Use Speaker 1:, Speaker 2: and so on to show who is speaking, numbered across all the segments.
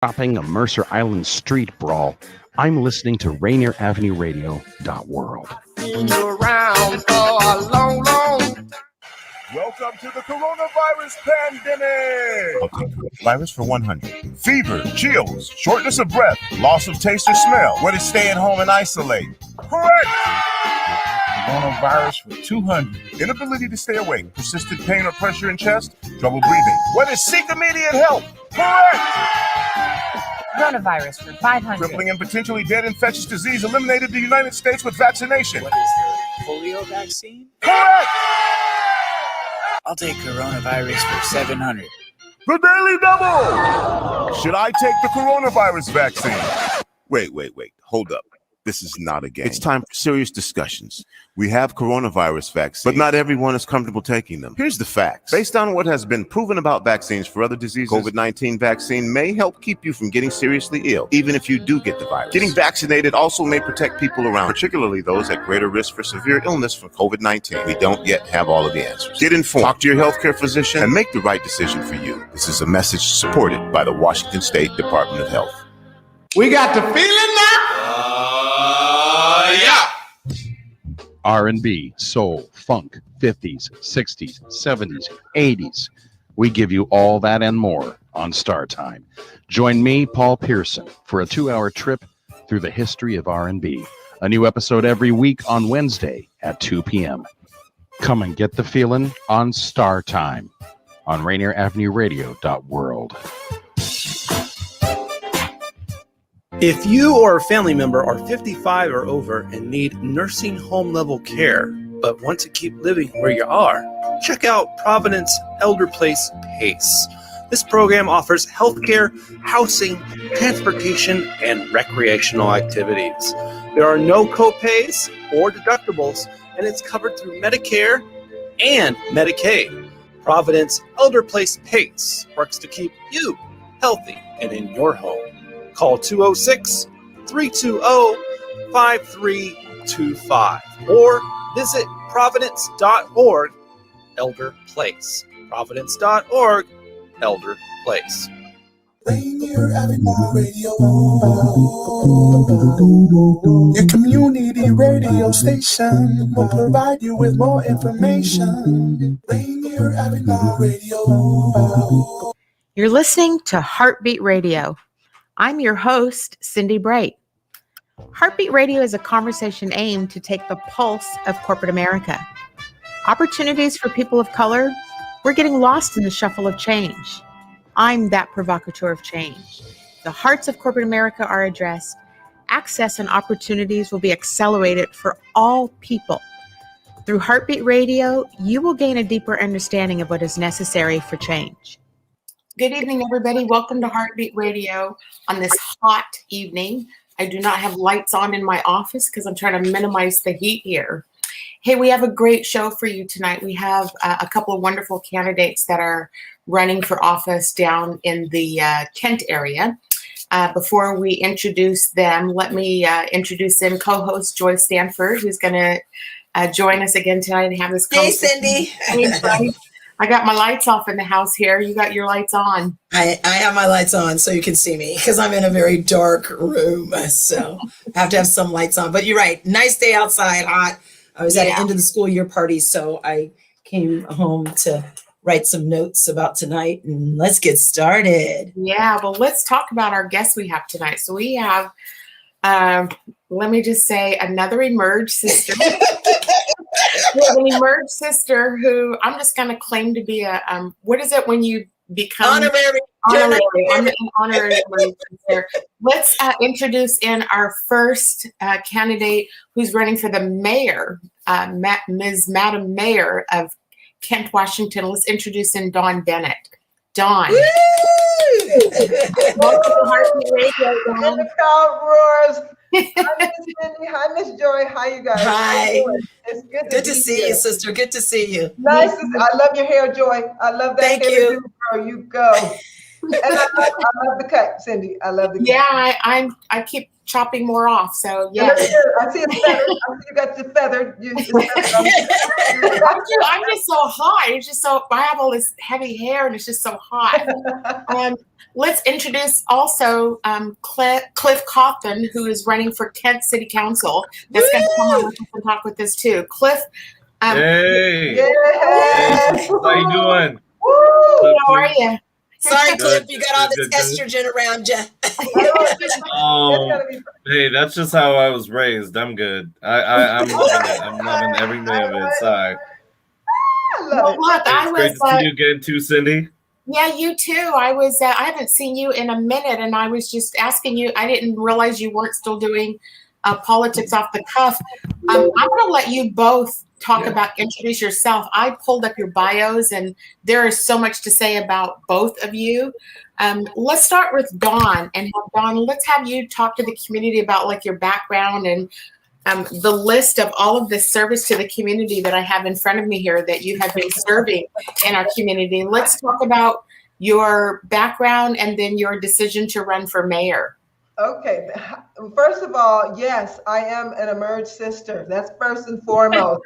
Speaker 1: Stopping a Mercer Island street brawl, I'm listening to Rainier Avenue Radio.world.
Speaker 2: Been around for a long, long.
Speaker 3: Welcome to the coronavirus pandemic. Virus for 100. Fever, chills, shortness of breath, loss of taste or smell. What is stay at home and isolate? Correct. Coronavirus for 200. Inability to stay awake, persistent pain or pressure in chest, trouble breathing. What is seek immediate help? Correct.
Speaker 4: Coronavirus for 500.
Speaker 3: Crippling and potentially dead infectious disease eliminated in the United States with vaccination.
Speaker 5: What is the polio vaccine?
Speaker 3: Correct.
Speaker 5: I'll take coronavirus for 700.
Speaker 3: The Daily Double! Should I take the coronavirus vaccine? Wait. Hold up. This is not a game. It's time for serious discussions. We have coronavirus vaccines, but not everyone is comfortable taking them. Here's the facts. Based on what has been proven about vaccines for other diseases, COVID-19 vaccine may help keep you from getting seriously ill, even if you do get the virus. Getting vaccinated also may protect people around, particularly those at greater risk for severe illness from COVID-19. We don't yet have all of the answers. Get informed, talk to your healthcare physician, and make the right decision for you. This is a message supported by the Washington State Department of Health.
Speaker 2: We got the feeling now. Yeah.
Speaker 1: R&B, soul, funk, 50s, 60s, 70s, 80s. We give you all that and more on Star Time. Join me, Paul Pearson, for a 2-hour trip through the history of R&B. A new episode every week on Wednesday at 2 p.m. Come and get the feeling on Star Time on Rainier Avenue Radio.world.
Speaker 6: If you or a family member are 55 or over and need nursing home level care, but want to keep living where you are, check out Providence Elder Place PACE. This program offers healthcare, housing, transportation, and recreational activities. There are no co-pays or deductibles, and it's covered through Medicare and Medicaid. Providence Elder Place PACE works to keep you healthy and in your home. Call 206-320-5325 or visit providence.org Elder Place. Providence.org Elder Place.
Speaker 2: Rainier Avenue Radio. Your community radio station will provide you with more information. Rainier Avenue Radio.
Speaker 4: You're listening to Heartbeat Radio. I'm your host, Cindi Bright. Heartbeat Radio is a conversation aimed to take the pulse of corporate America. Opportunities for people of color, we're getting lost in the shuffle of change. I'm that provocateur of change. The hearts of corporate America are addressed. Access and opportunities will be accelerated for all people. Through Heartbeat Radio, you will gain a deeper understanding of what is necessary for change. Good evening, everybody. Welcome to Heartbeat Radio on this hot evening. I do not have lights on in my office because I'm trying to minimize the heat here. Hey, we have a great show for you tonight. We have a couple of wonderful candidates that are running for office down in the Kent area. Before we introduce them, let me introduce in co-host Joy Stanford, who's going to join us again tonight and have this conversation.
Speaker 7: Hey, Cindi.
Speaker 4: I got my lights off in the house here. You got your lights on.
Speaker 7: I have my lights on so you can see me because I'm in a very dark room. So I have to have some lights on. But you're right. Nice day outside, hot. I was at the end of the school year party, so I came home to write some notes about tonight. And let's get started.
Speaker 4: Yeah, well, let's talk about our guests we have tonight. So we have, let me just say, another Emerge sister. We have an Emerge sister who I'm just going to claim to be a, what is it when you become?
Speaker 7: Honorary
Speaker 4: I'm an honorary Emerge sister. Let's introduce in our first candidate who's running for the mayor, Ms. Madam Mayor of Kent, Washington. Let's introduce in Dawn Bennett. Dawn. Welcome to Heartbeat Radio, Dawn.
Speaker 8: And the crowd roars. Hi, Miss Cindi. Hi, Miss Joy. How you guys?
Speaker 7: Hi.
Speaker 8: It's good
Speaker 7: to see you, sister. Good to see you.
Speaker 8: Nice. I love your hair, Joy. I love that.
Speaker 7: Thank
Speaker 8: hair
Speaker 7: you.
Speaker 8: Girl, you go. I love the cut, Cindy. I love the cut.
Speaker 4: Yeah, I keep chopping more off. So
Speaker 8: And
Speaker 4: yeah.
Speaker 8: look at you. I see it's feathered. I see you got your feathered.
Speaker 4: I'm just so hot. It's just so I have all this heavy hair and it's just so hot. Let's introduce also Cliff Cawthon, who is running for Kent City Council. That's going to come on with us and talk with us too. Cliff.
Speaker 9: Hey.
Speaker 8: Yes.
Speaker 9: How you doing?
Speaker 8: Woo.
Speaker 4: How are you?
Speaker 7: Sorry, Cliff,
Speaker 9: Good,
Speaker 7: you got all this
Speaker 9: good, good.
Speaker 7: estrogen around you.
Speaker 9: Oh, hey, that's just how I was raised. I'm good. I'm loving it. I'm loving every minute of it. Sorry.
Speaker 8: I love it.
Speaker 4: Look, I
Speaker 9: It's great
Speaker 4: was.
Speaker 9: to see you again too, Cindy.
Speaker 4: Yeah, you too. I was. I haven't seen you in a minute, and I was just asking you. I didn't realize you weren't still doing politics off the cuff. I'm going to let you both talk about, introduce yourself. I pulled up your bios, and there is so much to say about both of you. Let's start with Dawn, and Dawn, let's have you talk to the community about like your background and the list of all of the service to the community that I have in front of me here that you have been serving in our community. Let's talk about your background and then your decision to run for mayor.
Speaker 8: Okay. First of all, yes, I am an emerged sister. That's first and foremost.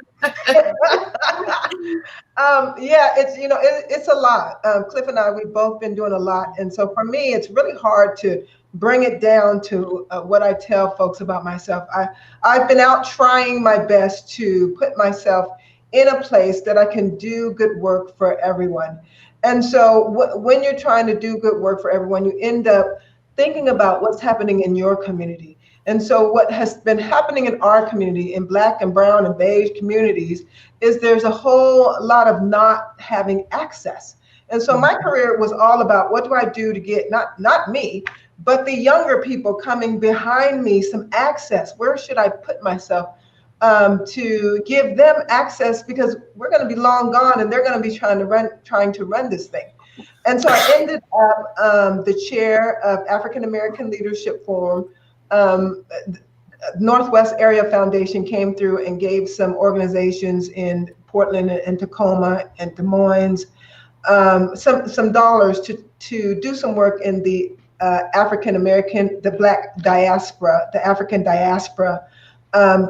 Speaker 8: Yeah, it's a lot. Cliff and I, we've both been doing a lot. And so for me, it's really hard to bring it down to what I tell folks about myself. I've been out trying my best to put myself in a place that I can do good work for everyone. And so when you're trying to do good work for everyone, you end up thinking about what's happening in your community. And so what has been happening in our community, in Black and brown and beige communities, is there's a whole lot of not having access. And so my career was all about what do I do to get, not me, but the younger people coming behind me some access. Where should I put myself to give them access, because we're going to be long gone and they're going to be trying to run this thing. And so I ended up the chair of African American Leadership Forum. Northwest Area Foundation came through and gave some organizations in Portland and Tacoma and Des Moines some dollars to do some work in the African American, the Black diaspora, the African diaspora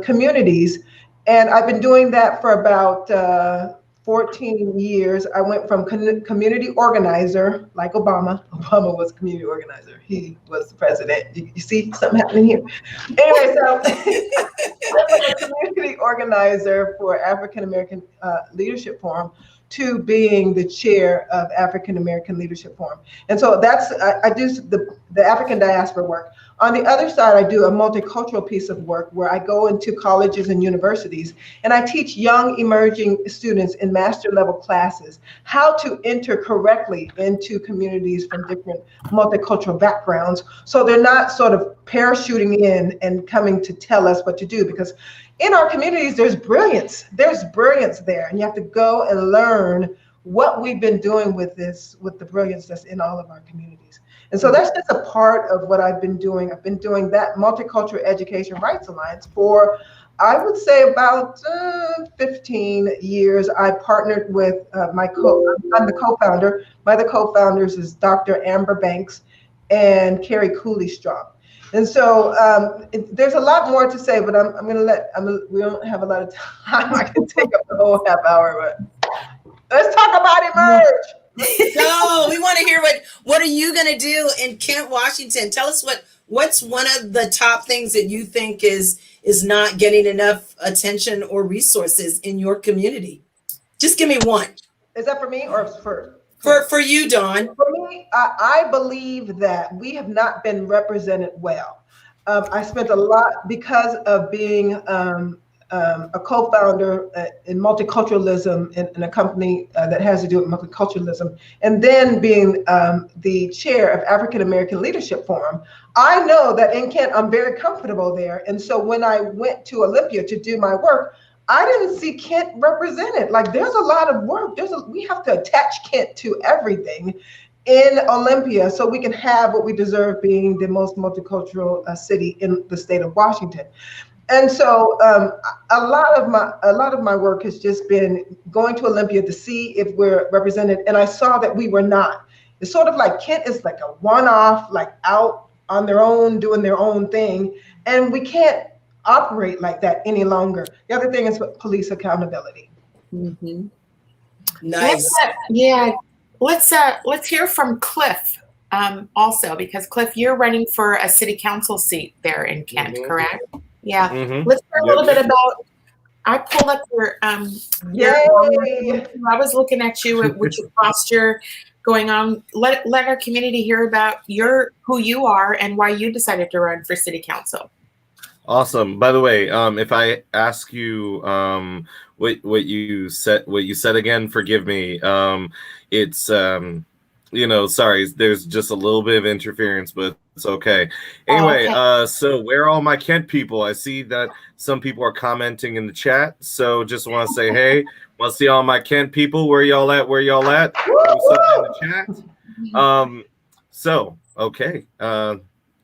Speaker 8: communities. And I've been doing that for about 14 years. I went from community organizer, like Obama. Obama was community organizer. He was the president. You see something happening here? Anyway, so I was a community organizer for African American Leadership Forum to being the chair of African American Leadership Forum. And so I do the African diaspora work. On the other side, I do a multicultural piece of work where I go into colleges and universities and I teach young emerging students in master level classes how to enter correctly into communities from different multicultural backgrounds, so they're not sort of parachuting in and coming to tell us what to do. Because in our communities, there's brilliance there, and you have to go and learn what we've been doing with the brilliance that's in all of our communities. And so that's just a part of what I've been doing. I've been doing that Multicultural Education Rights Alliance for, I would say, about 15 years. I partnered with I'm the co-founder. My other co-founders is Dr. Amber Banks and Carrie Cooley-Strong. And so there's a lot more to say, but we don't have a lot of time. I can take up the whole half hour, but let's talk about Emerge.
Speaker 7: No, we want to hear what are you going to do in Kent, Washington? Tell us what's one of the top things that you think is not getting enough attention or resources in your community. Just give me one.
Speaker 8: Is that for me or
Speaker 7: for you, Dawn?
Speaker 8: For me, I believe that we have not been represented well. I spent a lot, because of being a co-founder in multiculturalism in a company that has to do with multiculturalism, and then being the chair of African American Leadership Forum. I know that in Kent, I'm very comfortable there. And so when I went to Olympia to do my work, I didn't see Kent represented. Like, there's a lot of work. We have to attach Kent to everything in Olympia so we can have what we deserve, being the most multicultural city in the state of Washington. And so a lot of my work has just been going to Olympia to see if we're represented, and I saw that we were not. It's sort of like Kent is like a one-off, like out on their own, doing their own thing. And we can't operate like that any longer. The other thing is police accountability.
Speaker 4: Mm-hmm.
Speaker 7: Nice.
Speaker 4: Let's hear from Cliff also, because Cliff, you're running for a city council seat there in Kent, correct? Yeah. Let's hear a little bit about. I pulled up your
Speaker 8: Yay!
Speaker 4: I was looking at you with your posture going on. Let our community hear about who you are and why you decided to run for city council.
Speaker 9: Awesome. By the way, if I ask you what you said again, forgive me. It's sorry, there's just a little bit of interference, but it's okay. Anyway, so where are all my Kent people? I see that some people are commenting in the chat, so just want to say, hey, want to see all my Kent people. Where y'all at? Where y'all at? Something in the chat. Okay.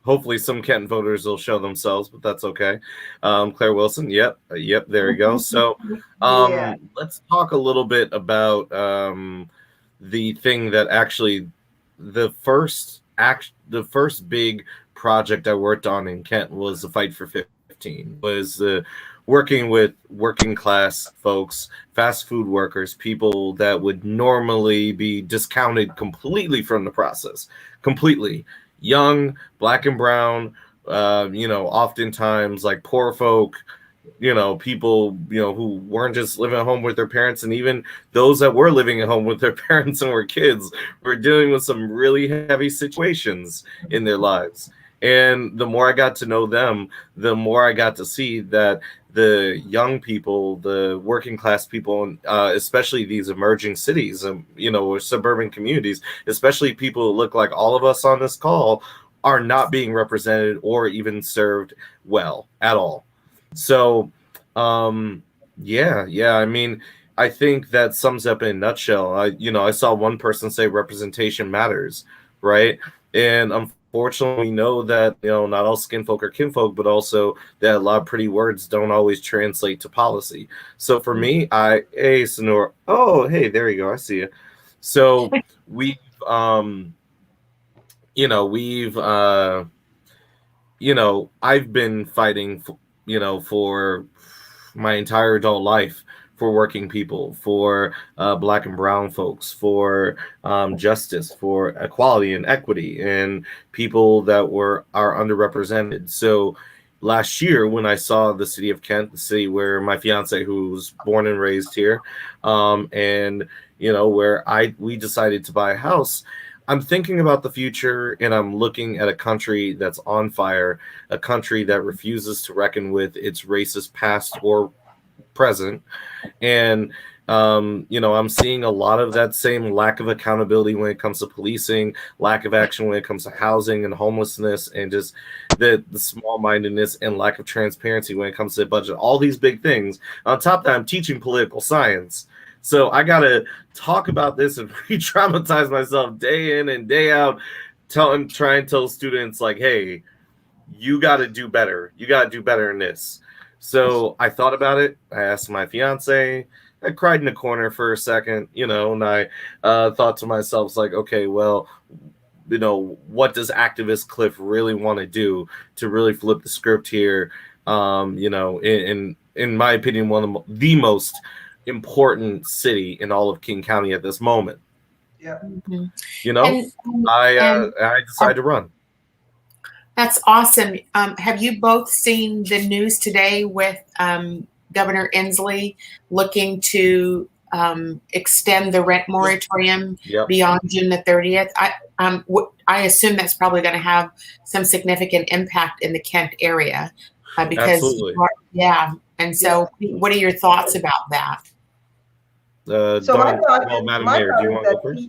Speaker 9: Hopefully some Kent voters will show themselves, but that's okay. Claire Wilson, yep, there we go. So let's talk a little bit about the thing that actually the first big project I worked on in Kent was the Fight for 15, was working with working class folks, fast food workers, people that would normally be discounted completely from the process, completely. Young, black and brown, oftentimes like poor folk, people, who weren't just living at home with their parents, and even those that were living at home with their parents and were kids were dealing with some really heavy situations in their lives. And the more I got to know them, the more I got to see that the young people, the working class people, especially these emerging cities, or suburban communities, especially people who look like all of us on this call, are not being represented or even served well at all. So, I mean, I think that sums up in a nutshell. I saw one person say representation matters, right? And unfortunately, we know that, not all skin folk are kinfolk, but also that a lot of pretty words don't always translate to policy. So for me, hey, Sonora, oh, hey, there you go. I see you. So I've been fighting, for my entire adult life, for working people, for black and brown folks, for justice, for equality and equity, and people that are underrepresented. So last year, when I saw the city of Kent, the city where my fiance, who's born and raised here, and where we decided to buy a house, I'm thinking about the future, and I'm looking at a country that's on fire, a country that refuses to reckon with its racist past or present. And I'm seeing a lot of that same lack of accountability when it comes to policing, lack of action when it comes to housing and homelessness, and just the small-mindedness and lack of transparency when it comes to the budget. All these big things. On top of that, I'm teaching political science. So I got to talk about this and re-traumatize myself day in and day out, try and tell students, like, hey, you got to do better. You got to do better in this. So I thought about it. I asked my fiance. I cried in the corner for a second, and I thought to myself, like, okay, well, what does activist Cliff really want to do to really flip the script here? In my opinion, one of the most important city in all of King County at this moment.
Speaker 8: Yeah.
Speaker 9: I decided to run.
Speaker 4: That's awesome. Have you both seen the news today with Governor Inslee looking to extend the rent moratorium beyond June the 30th? I assume that's probably going to have some significant impact in the Kent area because,
Speaker 9: absolutely.
Speaker 4: And so, what are your thoughts about that?
Speaker 9: Madam Mayor, do you want to go first?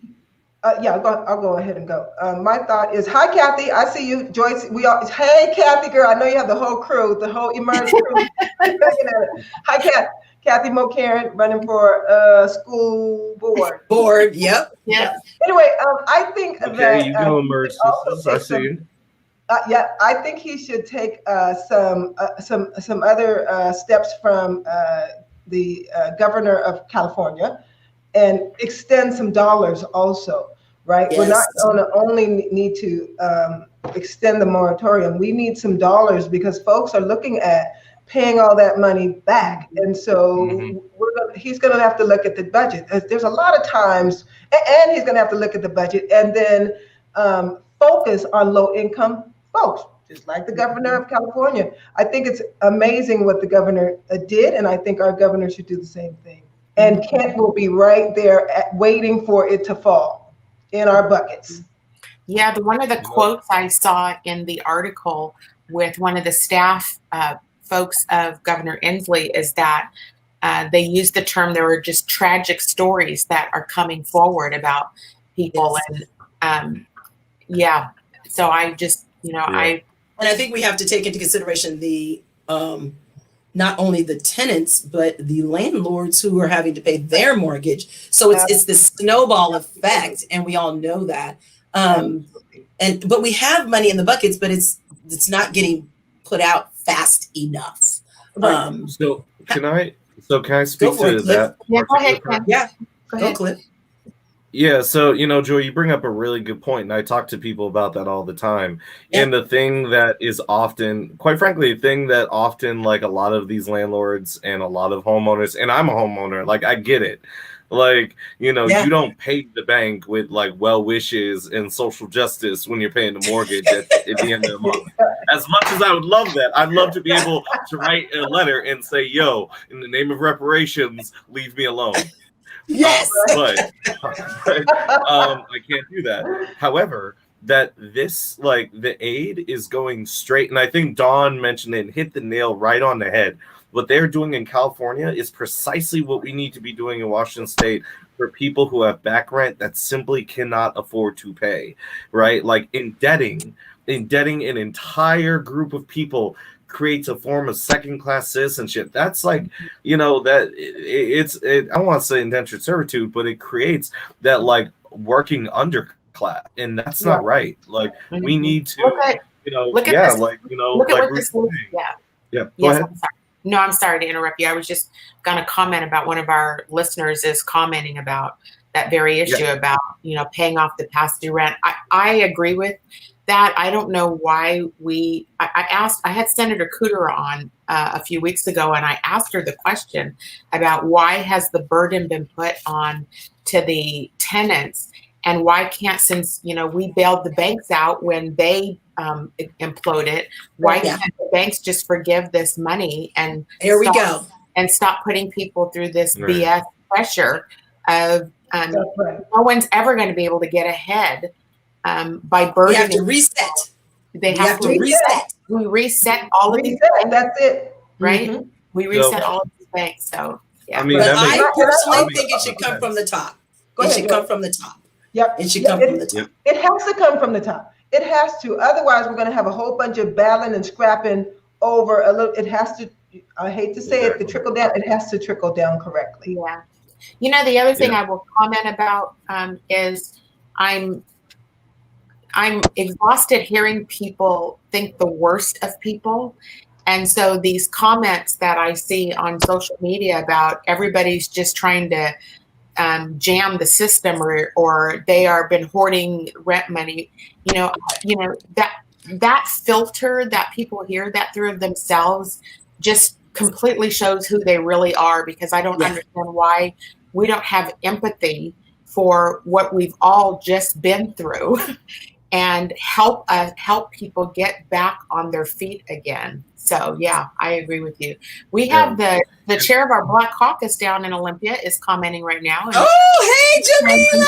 Speaker 8: I'll go ahead and go. My thought is, hi, Kathy. I see you, Joyce. Hey, Kathy, girl. I know you have the whole crew, the whole Emerge crew. Hi, Kathy Mo-Karen, running for school board.
Speaker 7: Yep.
Speaker 8: Anyway, I think that
Speaker 9: you go Emerge. I see you.
Speaker 8: I think he should take some other steps from the governor of California and extend some dollars also, right? We're not
Speaker 7: Yes.
Speaker 8: going to only need to extend the moratorium. We need some dollars because folks are looking at paying all that money back. And so he's going to have to look at the budget. There's a lot of times, and he's going to have to look at the budget and then focus on low income folks, just like the governor of California. I think it's amazing what the governor did, and I think our governor should do the same thing. And Kent will be right there waiting for it to fall in our buckets.
Speaker 4: Yeah, one of the quotes I saw in the article with one of the staff folks of Governor Inslee is that they used the term, there were just tragic stories that are coming forward about people. And so I just, And
Speaker 7: I think we have to take into consideration the not only the tenants, but the landlords who are having to pay their mortgage. So it's this snowball effect, and we all know that. But we have money in the buckets, but it's not getting put out fast enough.
Speaker 9: So can I speak to that?
Speaker 4: Yeah, go ahead, Ken.
Speaker 7: Yeah,
Speaker 4: go ahead.
Speaker 7: Cliff.
Speaker 9: Yeah, so Joy, you bring up a really good point, and I talk to people about that all the time.
Speaker 7: Yeah.
Speaker 9: And the thing that is often, quite frankly, like a lot of these landlords and a lot of homeowners, and I'm a homeowner, like I get it. Like, you don't pay the bank with like well wishes and social justice when you're paying the mortgage at the end of the month. As much as I would love that, I'd love to be able to write a letter and say, yo, in the name of reparations, leave me alone.
Speaker 7: Yes.
Speaker 9: But I can't do that. However, that this, like, the aid is going straight, and I think Dawn mentioned it and hit the nail right on the head. What they're doing in California is precisely what we need to be doing in Washington State for people who have back rent that simply cannot afford to pay, right? Like indebting an entire group of people creates a form of second-class citizenship. That's like, I don't want to say indentured servitude, but it creates that like working underclass, and that's not right. Like we need to,
Speaker 4: look at this.
Speaker 9: Yeah. Go ahead.
Speaker 4: No, I'm sorry to interrupt you. I was just going to comment about one of our listeners is commenting about that very issue about, paying off the past due rent. I agree with that. I don't know why I had Senator Cooter on a few weeks ago, and I asked her the question about why has the burden been put on to the tenants, and why can't, since, we bailed the banks out when they imploded, why can't the banks just forgive this money and stop putting people through this BS pressure of no one's ever going to be able to get ahead by burdening.
Speaker 7: You have to reset.
Speaker 4: They have to reset. We reset all of these banks.
Speaker 8: That's it.
Speaker 4: Right?
Speaker 8: Mm-hmm.
Speaker 4: We reset all of these banks. So, yeah.
Speaker 7: I mean, but I personally think it should come from the top. It should come from the top.
Speaker 8: Yep.
Speaker 7: It should come from the top.
Speaker 8: It has to come from the top. It has to. Otherwise, we're going to have a whole bunch of battling and scrapping over a little. It has to. I hate to say it, the trickle down. It has to trickle down correctly.
Speaker 4: Yeah. The other thing I will comment about is I'm exhausted hearing people think the worst of people. And so these comments that I see on social media about everybody's just trying to jam the system or they are been hoarding rent money, that filter that people hear that through of themselves just completely shows who they really are, because I don't understand why we don't have empathy for what we've all just been through and help people get back on their feet again. So I agree with you. We have the chair of our Black Caucus down in Olympia is commenting right now.
Speaker 7: Hey, Jamila!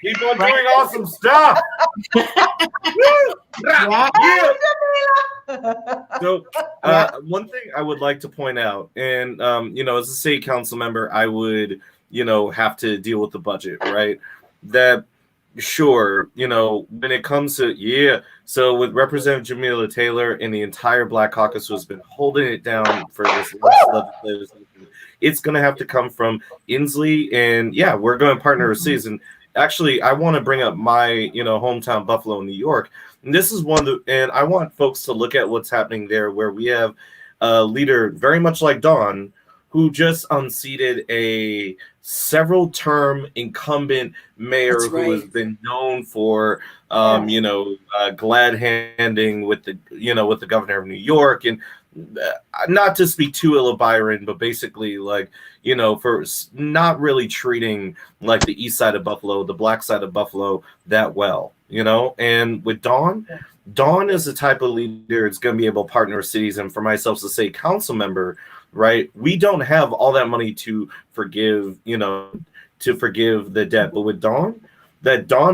Speaker 9: Keep on doing awesome stuff. So one thing I would like to point out, and as a state council member, I would have to deal with the budget, right? That sure, when it comes to so with Representative Jamila Taylor and the entire Black Caucus who's been holding it down for this legislation, it's going to have to come from Inslee, and we're going to partner overseas. And actually, I want to bring up my hometown, Buffalo, New York, and this is and I want folks to look at what's happening there, where we have a leader very much like Dawn, who just unseated a several-term incumbent mayor who has been known for, glad handing with the governor of New York, and not to speak too ill of Byron, but basically for not really treating like the east side of Buffalo, the black side of Buffalo that well, And with Dawn is the type of leader that's going to be able to partner with cities. And for myself as a state council member, right, we don't have all that money to forgive the debt. But with Dawn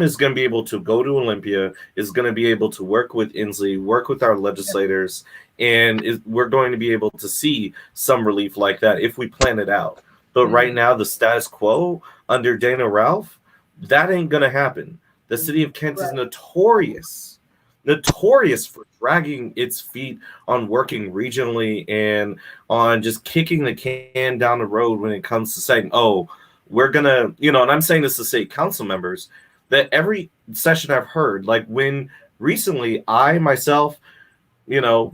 Speaker 9: is going to be able to go to Olympia, is going to be able to work with Inslee, work with our legislators, and we're going to be able to see some relief like that if we plan it out. But right now, the status quo under Dana Ralph, that ain't going to happen. The city of Kent is notorious for dragging its feet on working regionally and on just kicking the can down the road when it comes to saying, oh, we're going to, and I'm saying this to state council members, that every session I've heard, like when recently I myself,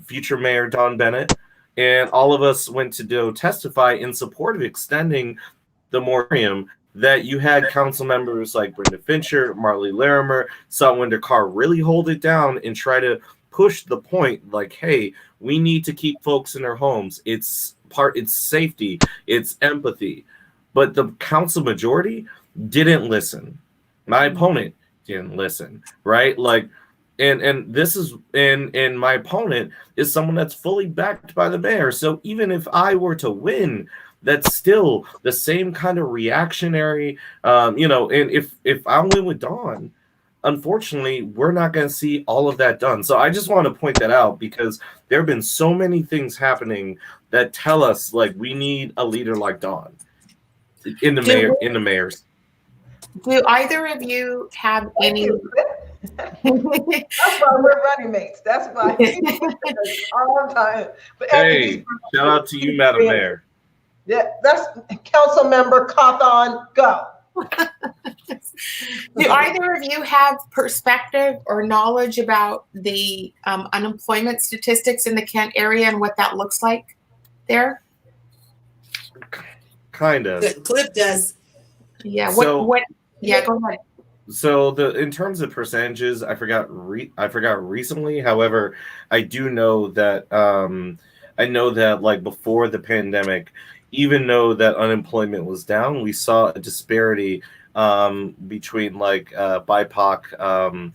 Speaker 9: future Mayor Dawn Bennett, and all of us went to go testify in support of extending the moratorium, that you had council members like Brenda Fincher, Marley Larimer, Salwinder Carr really hold it down and try to push the point like, hey, we need to keep folks in their homes. It's safety, it's empathy. But the council majority didn't listen. My opponent didn't listen, right? And this is and my opponent is someone that's fully backed by the mayor. So even if I were to win, that's still the same kind of reactionary, and if I win with Dawn, unfortunately, we're not going to see all of that done. So I just want to point that out because there have been so many things happening that tell us we need a leader like Dawn in the mayor's.
Speaker 4: Do either of you have any?
Speaker 8: That's why we're running mates. That's why all the time. But
Speaker 9: hey, shout out to you, Madam Mayor.
Speaker 8: Yeah, that's Council Member Cawthon. Go.
Speaker 4: Do either of you have perspective or knowledge about the unemployment statistics in the Kent area and what that looks like there?
Speaker 9: Kind of.
Speaker 7: Cliff does.
Speaker 4: Yeah. What? Yeah. Go ahead.
Speaker 9: So in terms of percentages, I forgot recently. However, I do know that before the pandemic, even though that unemployment was down, we saw a disparity between BIPOC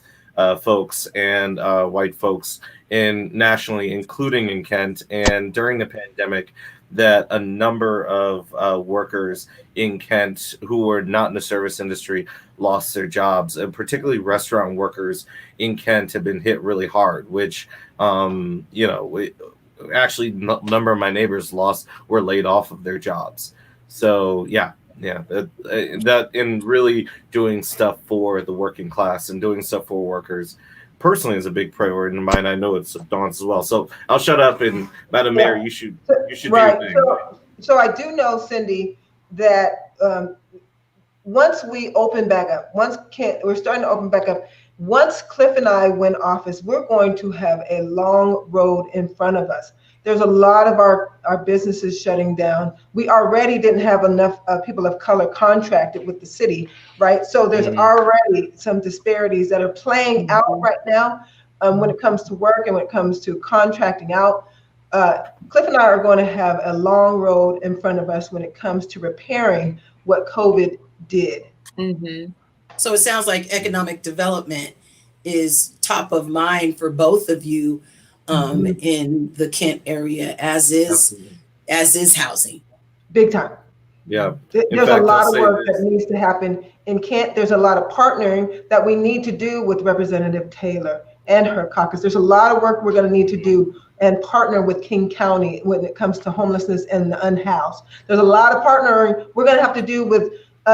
Speaker 9: folks and white folks nationally, including in Kent. And during the pandemic, that a number of workers in Kent who were not in the service industry lost their jobs, and particularly restaurant workers in Kent have been hit really hard, which, actually a number of my neighbors were laid off of their jobs. So that and really doing stuff for the working class and doing stuff for workers personally is a big priority in mine. I know it's Dawn's as well. So I'll shut up, and Madam Mayor, you should
Speaker 8: right.
Speaker 9: do your thing.
Speaker 8: So I do know, Cindi, that once we open back up, we're starting to open back up. Once Cliff and I win office, we're going to have a long road in front of us. There's a lot of our businesses shutting down. We already didn't have enough people of color contracted with the city, right? So there's already some disparities that are playing out right now when it comes to work and when it comes to contracting out. Cliff and I are going to have a long road in front of us when it comes to repairing what COVID did.
Speaker 7: Mm-hmm. So it sounds like economic development is top of mind for both of you in the Kent area, as is housing.
Speaker 8: Big time.
Speaker 9: Yeah.
Speaker 8: There's a lot of work that needs to happen in Kent. There's a lot of partnering that we need to do with Representative Taylor and her caucus. There's a lot of work we're going to need to do and partner with King County when it comes to homelessness and the unhoused. There's a lot of partnering we're going to have to do with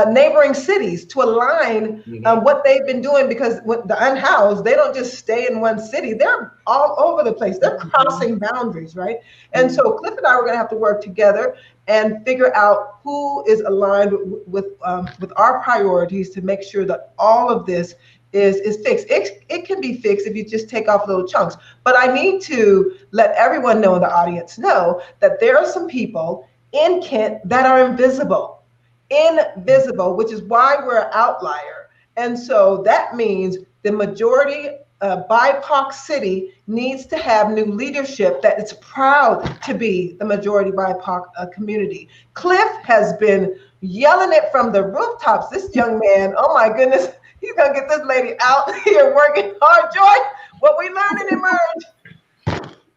Speaker 8: neighboring cities to align what they've been doing, because with the unhoused, they don't just stay in one city. They're all over the place. They're crossing boundaries, right? And so Cliff and I were going to have to work together and figure out who is aligned with our priorities to make sure that all of this is fixed. It can be fixed if you just take off little chunks. But I need to let everyone know in the audience know that there are some people in Kent that are invisible, which is why we're an outlier. And so that means the majority BIPOC city needs to have new leadership that is proud to be the majority BIPOC community. Cliff has been yelling it from the rooftops. This young man, oh my goodness, he's gonna get this lady out here working hard. Joy, what we learned in Emerge,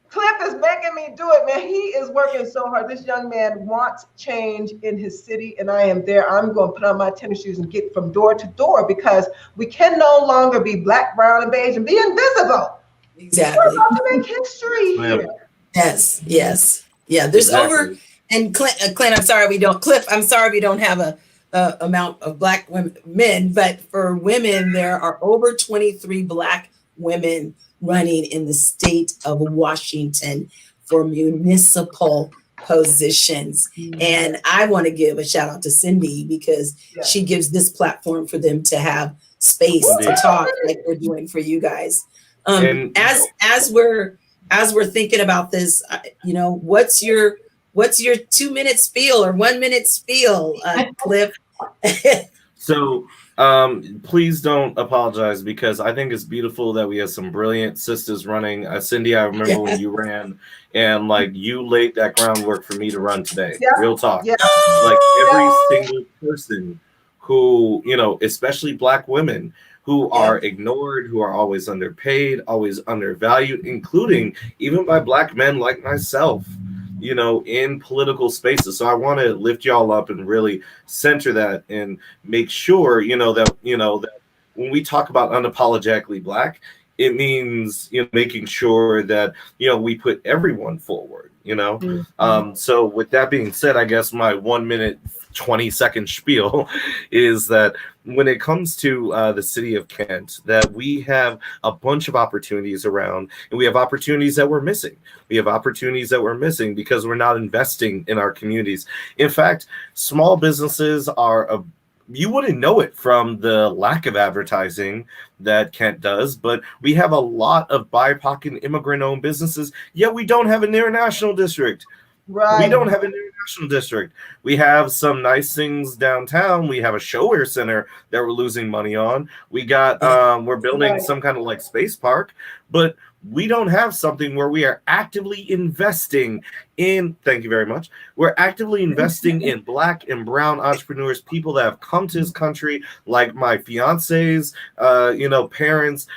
Speaker 8: Cliff is making me do it, man. He is working so hard. This young man wants change in his city, and I am there. I'm going to put on my tennis shoes and get from door to door, because we can no longer be black, brown, and beige and be invisible.
Speaker 7: Exactly.
Speaker 8: We're about to make history here.
Speaker 7: Yes. Yeah, there's over, and Clint, I'm sorry we don't, Cliff, I'm sorry we don't have a amount of black women, men, but for women, there are over 23 black women running in the state of Washington for municipal positions. And I want to give a shout out to Cindi, because she gives this platform for them to have space to talk like we're doing for you guys. As we're thinking about this, what's your 2-minute spiel or 1-minute spiel, Cliff?
Speaker 9: So please don't apologize, because I think it's beautiful that we have some brilliant sisters running. Cindi, I remember when you ran, and like you laid that groundwork for me to run today. Real talk. Like every single person who, especially black women who are ignored, who are always underpaid, always undervalued, including even by black men like myself, in political spaces. So I want to lift y'all up and really center that and make sure, that when we talk about unapologetically black, it means, making sure that, we put everyone forward, So with that being said, I guess my 1-minute, 20-second spiel is that when it comes to the city of Kent, that we have a bunch of opportunities around, and we have opportunities that we're missing. We have opportunities that we're missing because we're not investing in our communities. In fact, small businesses are you wouldn't know it from the lack of advertising that Kent does, but we have a lot of BIPOC and immigrant-owned businesses, yet we don't have an international district.
Speaker 8: Right.
Speaker 9: We don't have an international district. We have some nice things downtown. We have a showwear center that we're losing money on. We got we're building some kind of like space park, but we don't have something where we are actively investing in, thank you very much, we're actively investing in black and brown entrepreneurs, people that have come to this country, like my fiance's, parents,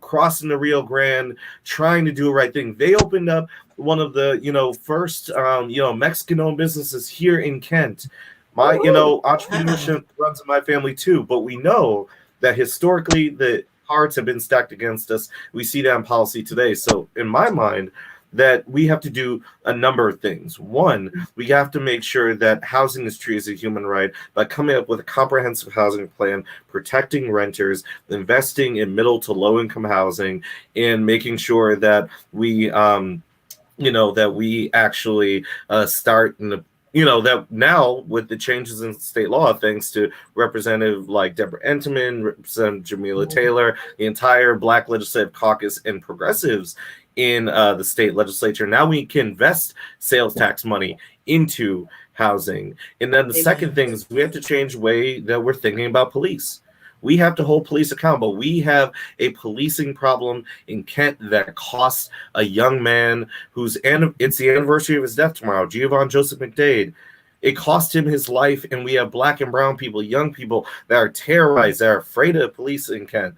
Speaker 9: crossing the Rio Grande, trying to do the right thing. They opened up one of the, first, Mexican-owned businesses here in Kent. My, entrepreneurship runs in my family too, but we know that historically the cards have been stacked against us. We see that in policy today. So in my mind, that we have to do a number of things. One, we have to make sure that housing is treated as a human right by coming up with a comprehensive housing plan, protecting renters, investing in middle to low income housing, and making sure that we, that we actually start in the that now with the changes in state law, thanks to Representative like Deborah Entenman, Representative Jamila Taylor, the entire Black Legislative Caucus, and progressives in the state legislature, now we can invest sales tax money into housing. And then the second thing is we have to change the way that we're thinking about police. We have to hold police accountable. We have a policing problem in Kent that costs a young man it's the anniversary of his death tomorrow, Giovanni Joseph McDade. It cost him his life, and we have black and brown people, young people that are terrorized, that are afraid of police in Kent.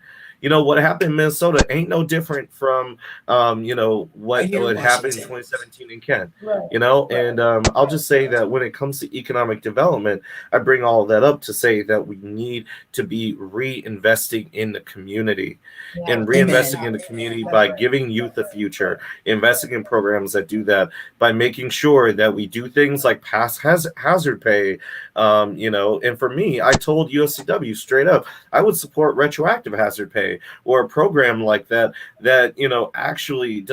Speaker 9: What happened in Minnesota ain't no different from, what happened in 2017 in Kent, and I'll just say that when it comes to economic development, I bring all of that up to say that we need to be reinvesting in the community and reinvesting in the community by giving youth a future, investing in programs that do that, by making sure that we do things like pass hazard pay, and for me, I told USCW straight up, I would support retroactive hazard pay, or a program like that actually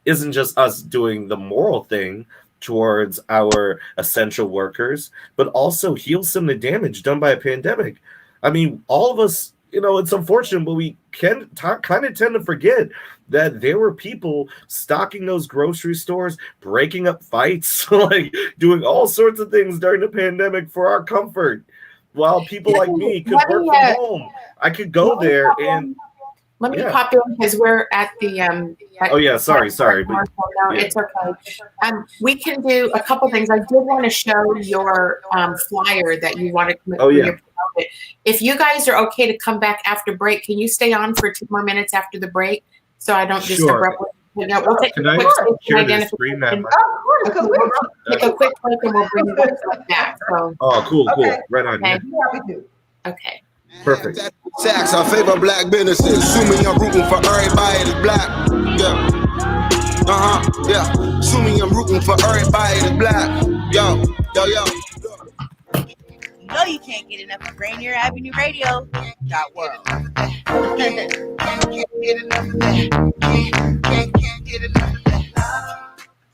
Speaker 9: isn't just us doing the moral thing towards our essential workers, but also heals some of the damage done by a pandemic. I mean, all of us it's unfortunate, but we can kind of tend to forget that there were people stocking those grocery stores, breaking up fights, like doing all sorts of things during the pandemic for our comfort, while people like me could work from home. I could go there and
Speaker 4: let me pop in because we're at the
Speaker 9: sorry, but
Speaker 4: no, it's okay. We can do a couple things. I did want to show your flyer that you wanted to if you guys are okay to come back after break, can you stay on for 2 more minutes after the break so I don't just abruptly? We'll take
Speaker 9: Can I share the screen?
Speaker 4: Take a quick break and we'll bring you back. So.
Speaker 9: Oh, cool. Right on.
Speaker 4: Okay. Okay.
Speaker 9: Perfect.
Speaker 2: Tax, I favor black businesses. Assuming I'm rooting for everybody that's black. Yeah. Yeah. Assuming I'm rooting for everybody that's black. Yo.
Speaker 10: You know you can't get enough of Rainier Avenue Radio. .world.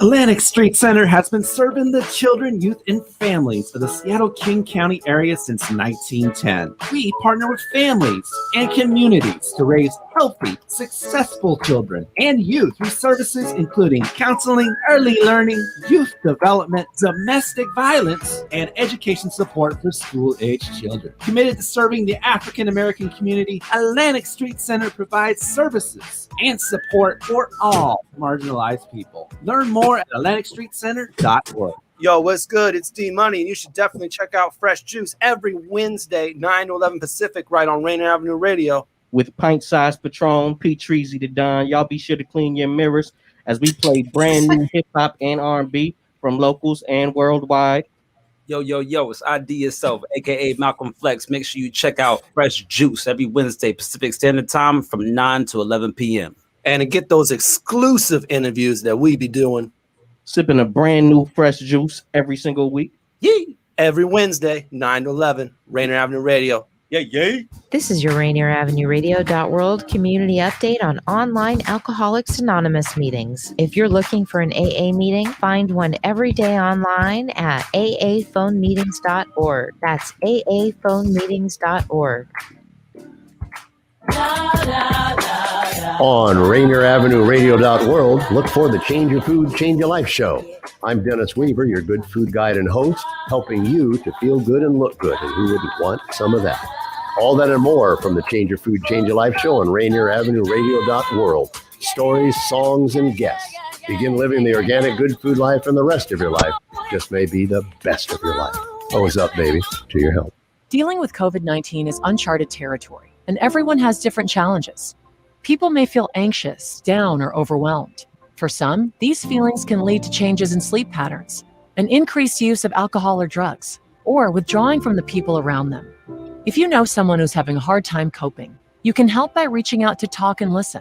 Speaker 11: Atlantic Street Center has been serving the children, youth, and families of the Seattle King County area since 1910. We partner with families and communities to raise healthy, successful children and youth through services including counseling, early learning, youth development, domestic violence, and education support for school-aged children. Committed to serving the African American community, Atlantic Street Center provides services and support for all marginalized people. Learn more at AtlanticStreetCenter.org.
Speaker 6: Yo, what's good? It's D Money, and you should definitely check out Fresh Juice every Wednesday, 9 to 11 Pacific, right on Rainier Avenue Radio.
Speaker 12: With pint-sized Patron, P-Treasy to Don. Y'all be sure to clean your mirrors as we play brand new hip-hop and R&B from locals and worldwide.
Speaker 13: Yo, it's ID Yourself, a.k.a. Malcolm Flex. Make sure you check out Fresh Juice every Wednesday, Pacific Standard Time from 9 to 11 p.m.
Speaker 6: And to get those exclusive interviews that we be doing.
Speaker 12: Sipping a brand new fresh juice every single week.
Speaker 6: Yay! Every Wednesday, 9 to 11, Rainier Avenue Radio. Yay!
Speaker 14: This is your Rainier Avenue Radio.world community update on online Alcoholics Anonymous meetings. If you're looking for an AA meeting, find one every day online at aaphonemeetings.org. That's aaphonemeetings.org.
Speaker 15: On Rainier Avenue Radio.world, look for the Change Your Food, Change Your Life show. I'm Dennis Weaver, your good food guide and host, helping you to feel good and look good, and who wouldn't want some of that? All that and more from the Change Your Food, Change Your Life show on Rainier Avenue Radio.world. Stories, songs, and guests. Begin living the organic good food life, and the rest of your life just may be the best of your life. Always up, baby, to your help.
Speaker 16: Dealing with COVID-19 is uncharted territory, and everyone has different challenges. People may feel anxious, down, or overwhelmed. For some, these feelings can lead to changes in sleep patterns, an increased use of alcohol or drugs, or withdrawing from the people around them. If you know someone who's having a hard time coping, you can help by reaching out to talk and listen.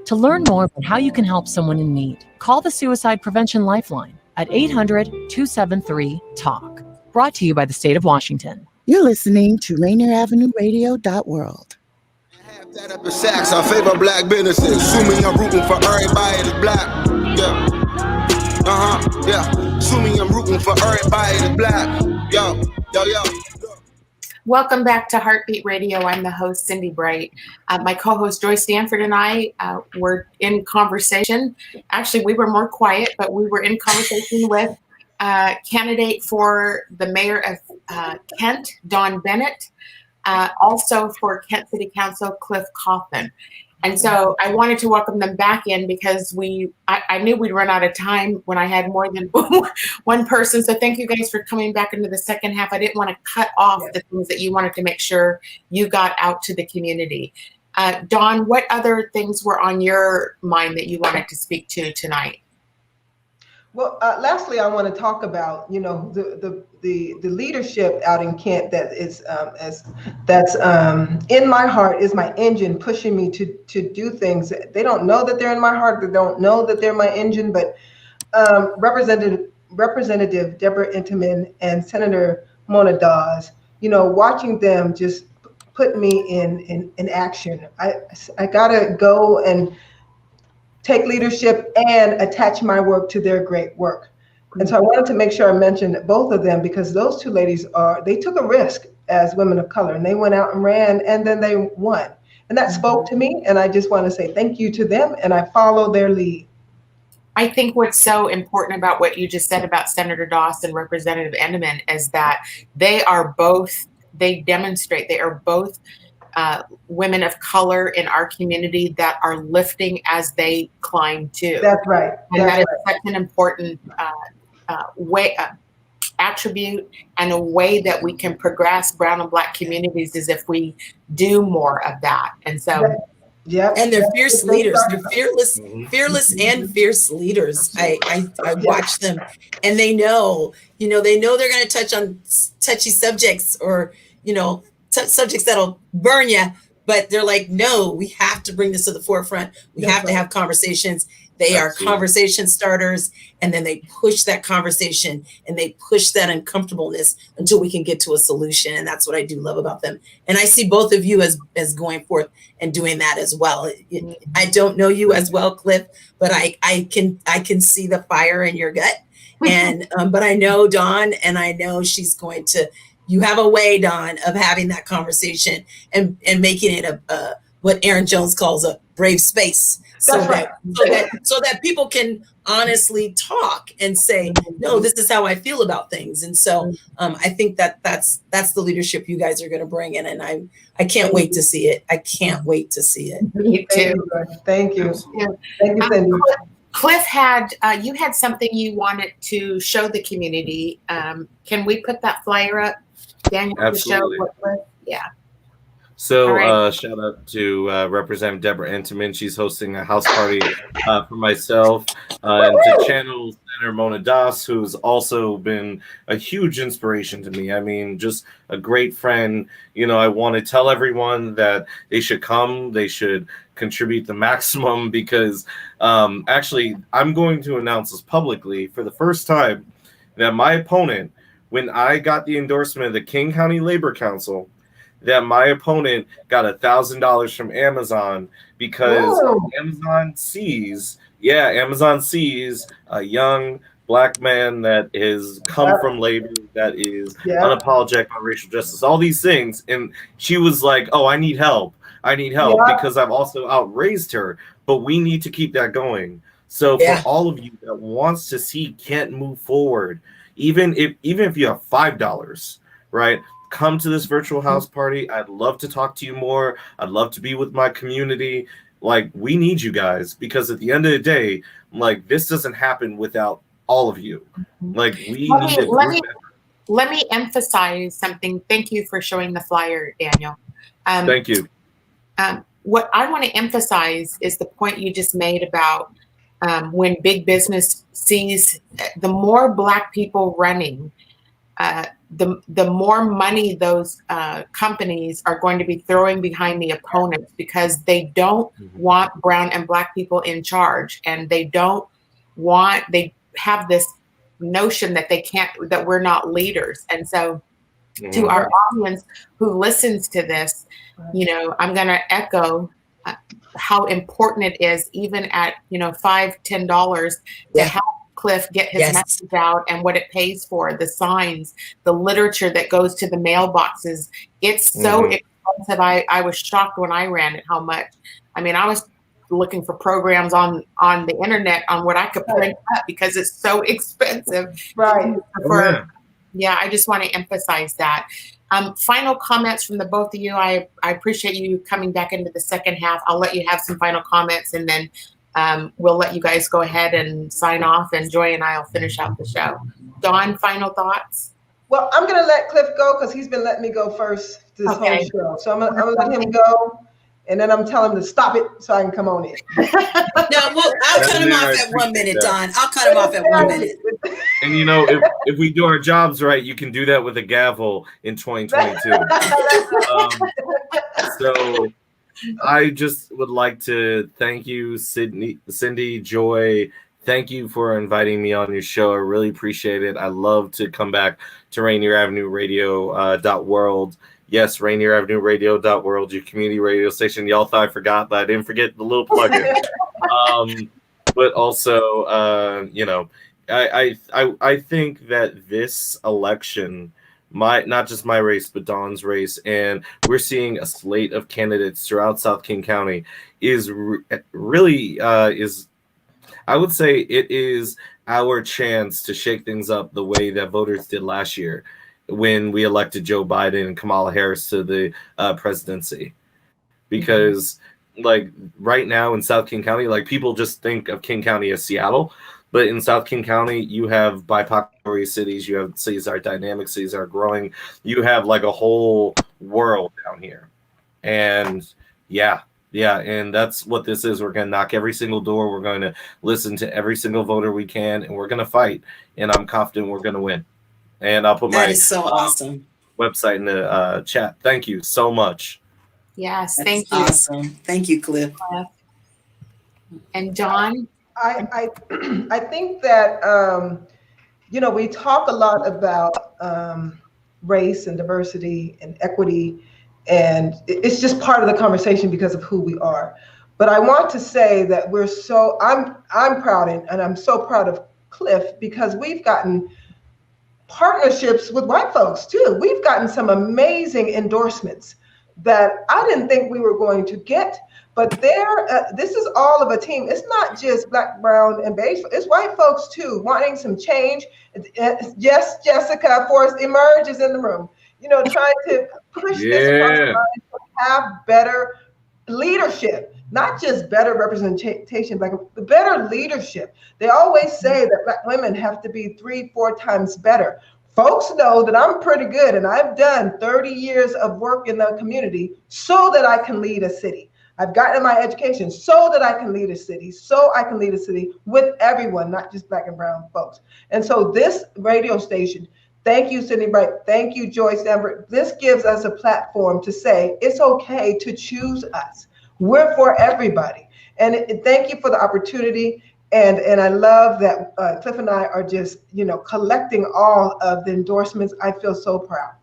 Speaker 16: To learn more about how you can help someone in need, call the Suicide Prevention Lifeline at 800-273-TALK. Brought to you by the state of Washington.
Speaker 17: You're listening to Rainier Avenue Radio.world.
Speaker 2: That up the sacks, I favor black businesses. Assuming I'm rooting for everybody that's black. Yeah. Yeah. Assuming I'm rooting for everybody that's black. Yo.
Speaker 4: Welcome back to Heartbeat Radio. I'm the host, Cindi Bright. My co-host, Joy Stanford, and I were in conversation. Actually, we were more quiet, but we were in conversation with candidate for the mayor of Kent, Dawn Bennett, also for Kent City Council, Cliff Cawthon. And so I wanted to welcome them back in because I knew we'd run out of time when I had more than one person. So thank you guys for coming back into the second half. I didn't want to cut off the things that you wanted to make sure you got out to the community. Dawn, what other things were on your mind that you wanted to speak to tonight?
Speaker 8: Well, lastly, I want to talk about, the leadership out in Kent that is that's in my heart, is my engine pushing me to do things. They don't know that they're in my heart. They don't know that they're my engine. But Representative Deborah Intiman and Senator Mona Dawes, watching them just put me in action. I gotta go and take leadership and attach my work to their great work. And so I wanted to make sure I mentioned both of them because those two ladies they took a risk as women of color. And they went out and ran, and then they won. And that spoke to me, and I just want to say thank you to them, and I follow their lead.
Speaker 4: I think what's so important about what you just said about Senator Doss and Representative Endeman is that they are both women of color in our community that are lifting as they climb too.
Speaker 8: That's right.
Speaker 4: And that is such an important attribute and a way that we can progress brown and black communities is if we do more of that. And so
Speaker 7: and they're fierce leaders. They're fearless and fierce leaders. I watch them, and they know they're going to touch on touchy subjects or subjects that'll burn you, but they're like, no, we have to bring this to the forefront. We have to have conversations. They are conversation starters, and then they push that conversation and they push that uncomfortableness until we can get to a solution. And that's what I do love about them. And I see both of you as going forth and doing that as well. I don't know you as well, Cliff, but I can see the fire in your gut. And but I know Dawn, and I know she's going to. You have a way, Dawn, of having that conversation and making it a what Aaron Jones calls a brave space. So that people can honestly talk and say, no, this is how I feel about things. And so I think that's the leadership you guys are going to bring in. And I can't wait to see it. I can't wait to see it.
Speaker 4: Me too.
Speaker 8: Thank you. Thank you, Cindy.
Speaker 4: Cliff you had something you wanted to show the community. Can we put that flyer up, Daniel?
Speaker 9: Absolutely.
Speaker 4: To show what Cliff? Yeah.
Speaker 9: So
Speaker 4: right.
Speaker 9: Shout out to Representative Deborah Entenman. She's hosting a house party for myself and to channel Senator Mona Das, who's also been a huge inspiration to me. I mean, just a great friend. I want to tell everyone that they should come. They should contribute the maximum because actually, I'm going to announce this publicly for the first time that my opponent, when I got the endorsement of the King County Labor Council, that my opponent got $1,000 from Amazon because Amazon sees a young black man that has come from labor, that is unapologetic on racial justice, all these things. And she was like, oh, I need help because I've also outraised her, but we need to keep that going. So for all of you that wants to see Kent move forward, even if you have $5, right? Come to this virtual house party. I'd love to talk to you more. I'd love to be with my community. Like, we need you guys because at the end of the day, like, this doesn't happen without all of you. Like, we need a group effort.
Speaker 4: Let me emphasize something. Thank you for showing the flyer, Daniel.
Speaker 9: Thank you.
Speaker 4: What I want to emphasize is the point you just made about when big business sees the more black people running, the more money those companies are going to be throwing behind the opponents because they don't want brown and black people in charge, and they have this notion that that we're not leaders. And so to our audience who listens to this, I'm going to echo how important it is, even at $5, $10 to help Cliff get his message out and what it pays for, the signs, the literature that goes to the mailboxes. It's so expensive. I was shocked when I ran it how much. I mean, I was looking for programs on the internet on what I could print up because it's so expensive.
Speaker 8: Right.
Speaker 4: I just want to emphasize that. Final comments from the both of you. I appreciate you coming back into the second half. I'll let you have some final comments, and then we'll let you guys go ahead and sign off, and Joy and I will finish out the show. Dawn, final thoughts?
Speaker 8: Well, I'm going to let Cliff go because he's been letting me go first this whole show. So I'm going to let him go, and then I'm telling him to stop it so I can come on in.
Speaker 7: No, I'll cut him off at 1 minute, Dawn. I'll cut him off at 1 minute.
Speaker 9: And if we do our jobs right, you can do that with a gavel in 2022. So I just would like to thank you, Cindy, Joy. Thank you for inviting me on your show. I really appreciate it. I love to come back to Rainier Avenue Radio .world. Yes, Rainier Avenue Radio.world, your community radio station. Y'all thought I forgot, but I didn't forget the little plug-in. But also, I think that this election not just my race, but Dawn's race, and we're seeing a slate of candidates throughout South King County is really is, I would say it is our chance to shake things up the way that voters did last year when we elected Joe Biden and Kamala Harris to the presidency. Because like right now in South King County, like people just think of King County as Seattle, but in South King County, you have BIPOC cities, you have cities that are dynamic, cities that are growing. You have like a whole world down here. And yeah, and that's what this is. We're going to knock every single door. We're going to listen to every single voter we can, and we're going to fight. And I'm confident we're going to win. And I'll put
Speaker 7: That
Speaker 9: my
Speaker 7: is so awesome
Speaker 9: website in the chat. Thank you so much.
Speaker 4: Yes,
Speaker 7: That's
Speaker 4: thank you.
Speaker 7: awesome. Thank you, Cliff.
Speaker 4: And Dawn?
Speaker 8: I think that, we talk a lot about race and diversity and equity, and it's just part of the conversation because of who we are. But I want to say that I'm proud, and I'm so proud of Cliff, because we've gotten partnerships with white folks too. We've gotten some amazing endorsements that I didn't think we were going to get, but this is all of a team. It's not just Black, brown, and beige. It's white folks too, wanting some change. Yes, Jessica Forrest Emerge is in the room. Trying to push this across the line to have better leadership, not just better representation, but better leadership. They always say that Black women have to be 3-4 times better. Folks know that I'm pretty good, and I've done 30 years of work in the community so that I can lead a city. I've gotten my education so that I can lead a city, with everyone, not just Black and brown folks. And so this radio station, thank you, Cindi Bright, thank you, Joy Stanford. This gives us a platform to say it's okay to choose us. We're for everybody. And thank you for the opportunity. And I love that Cliff and I are just, collecting all of the endorsements. I feel so proud.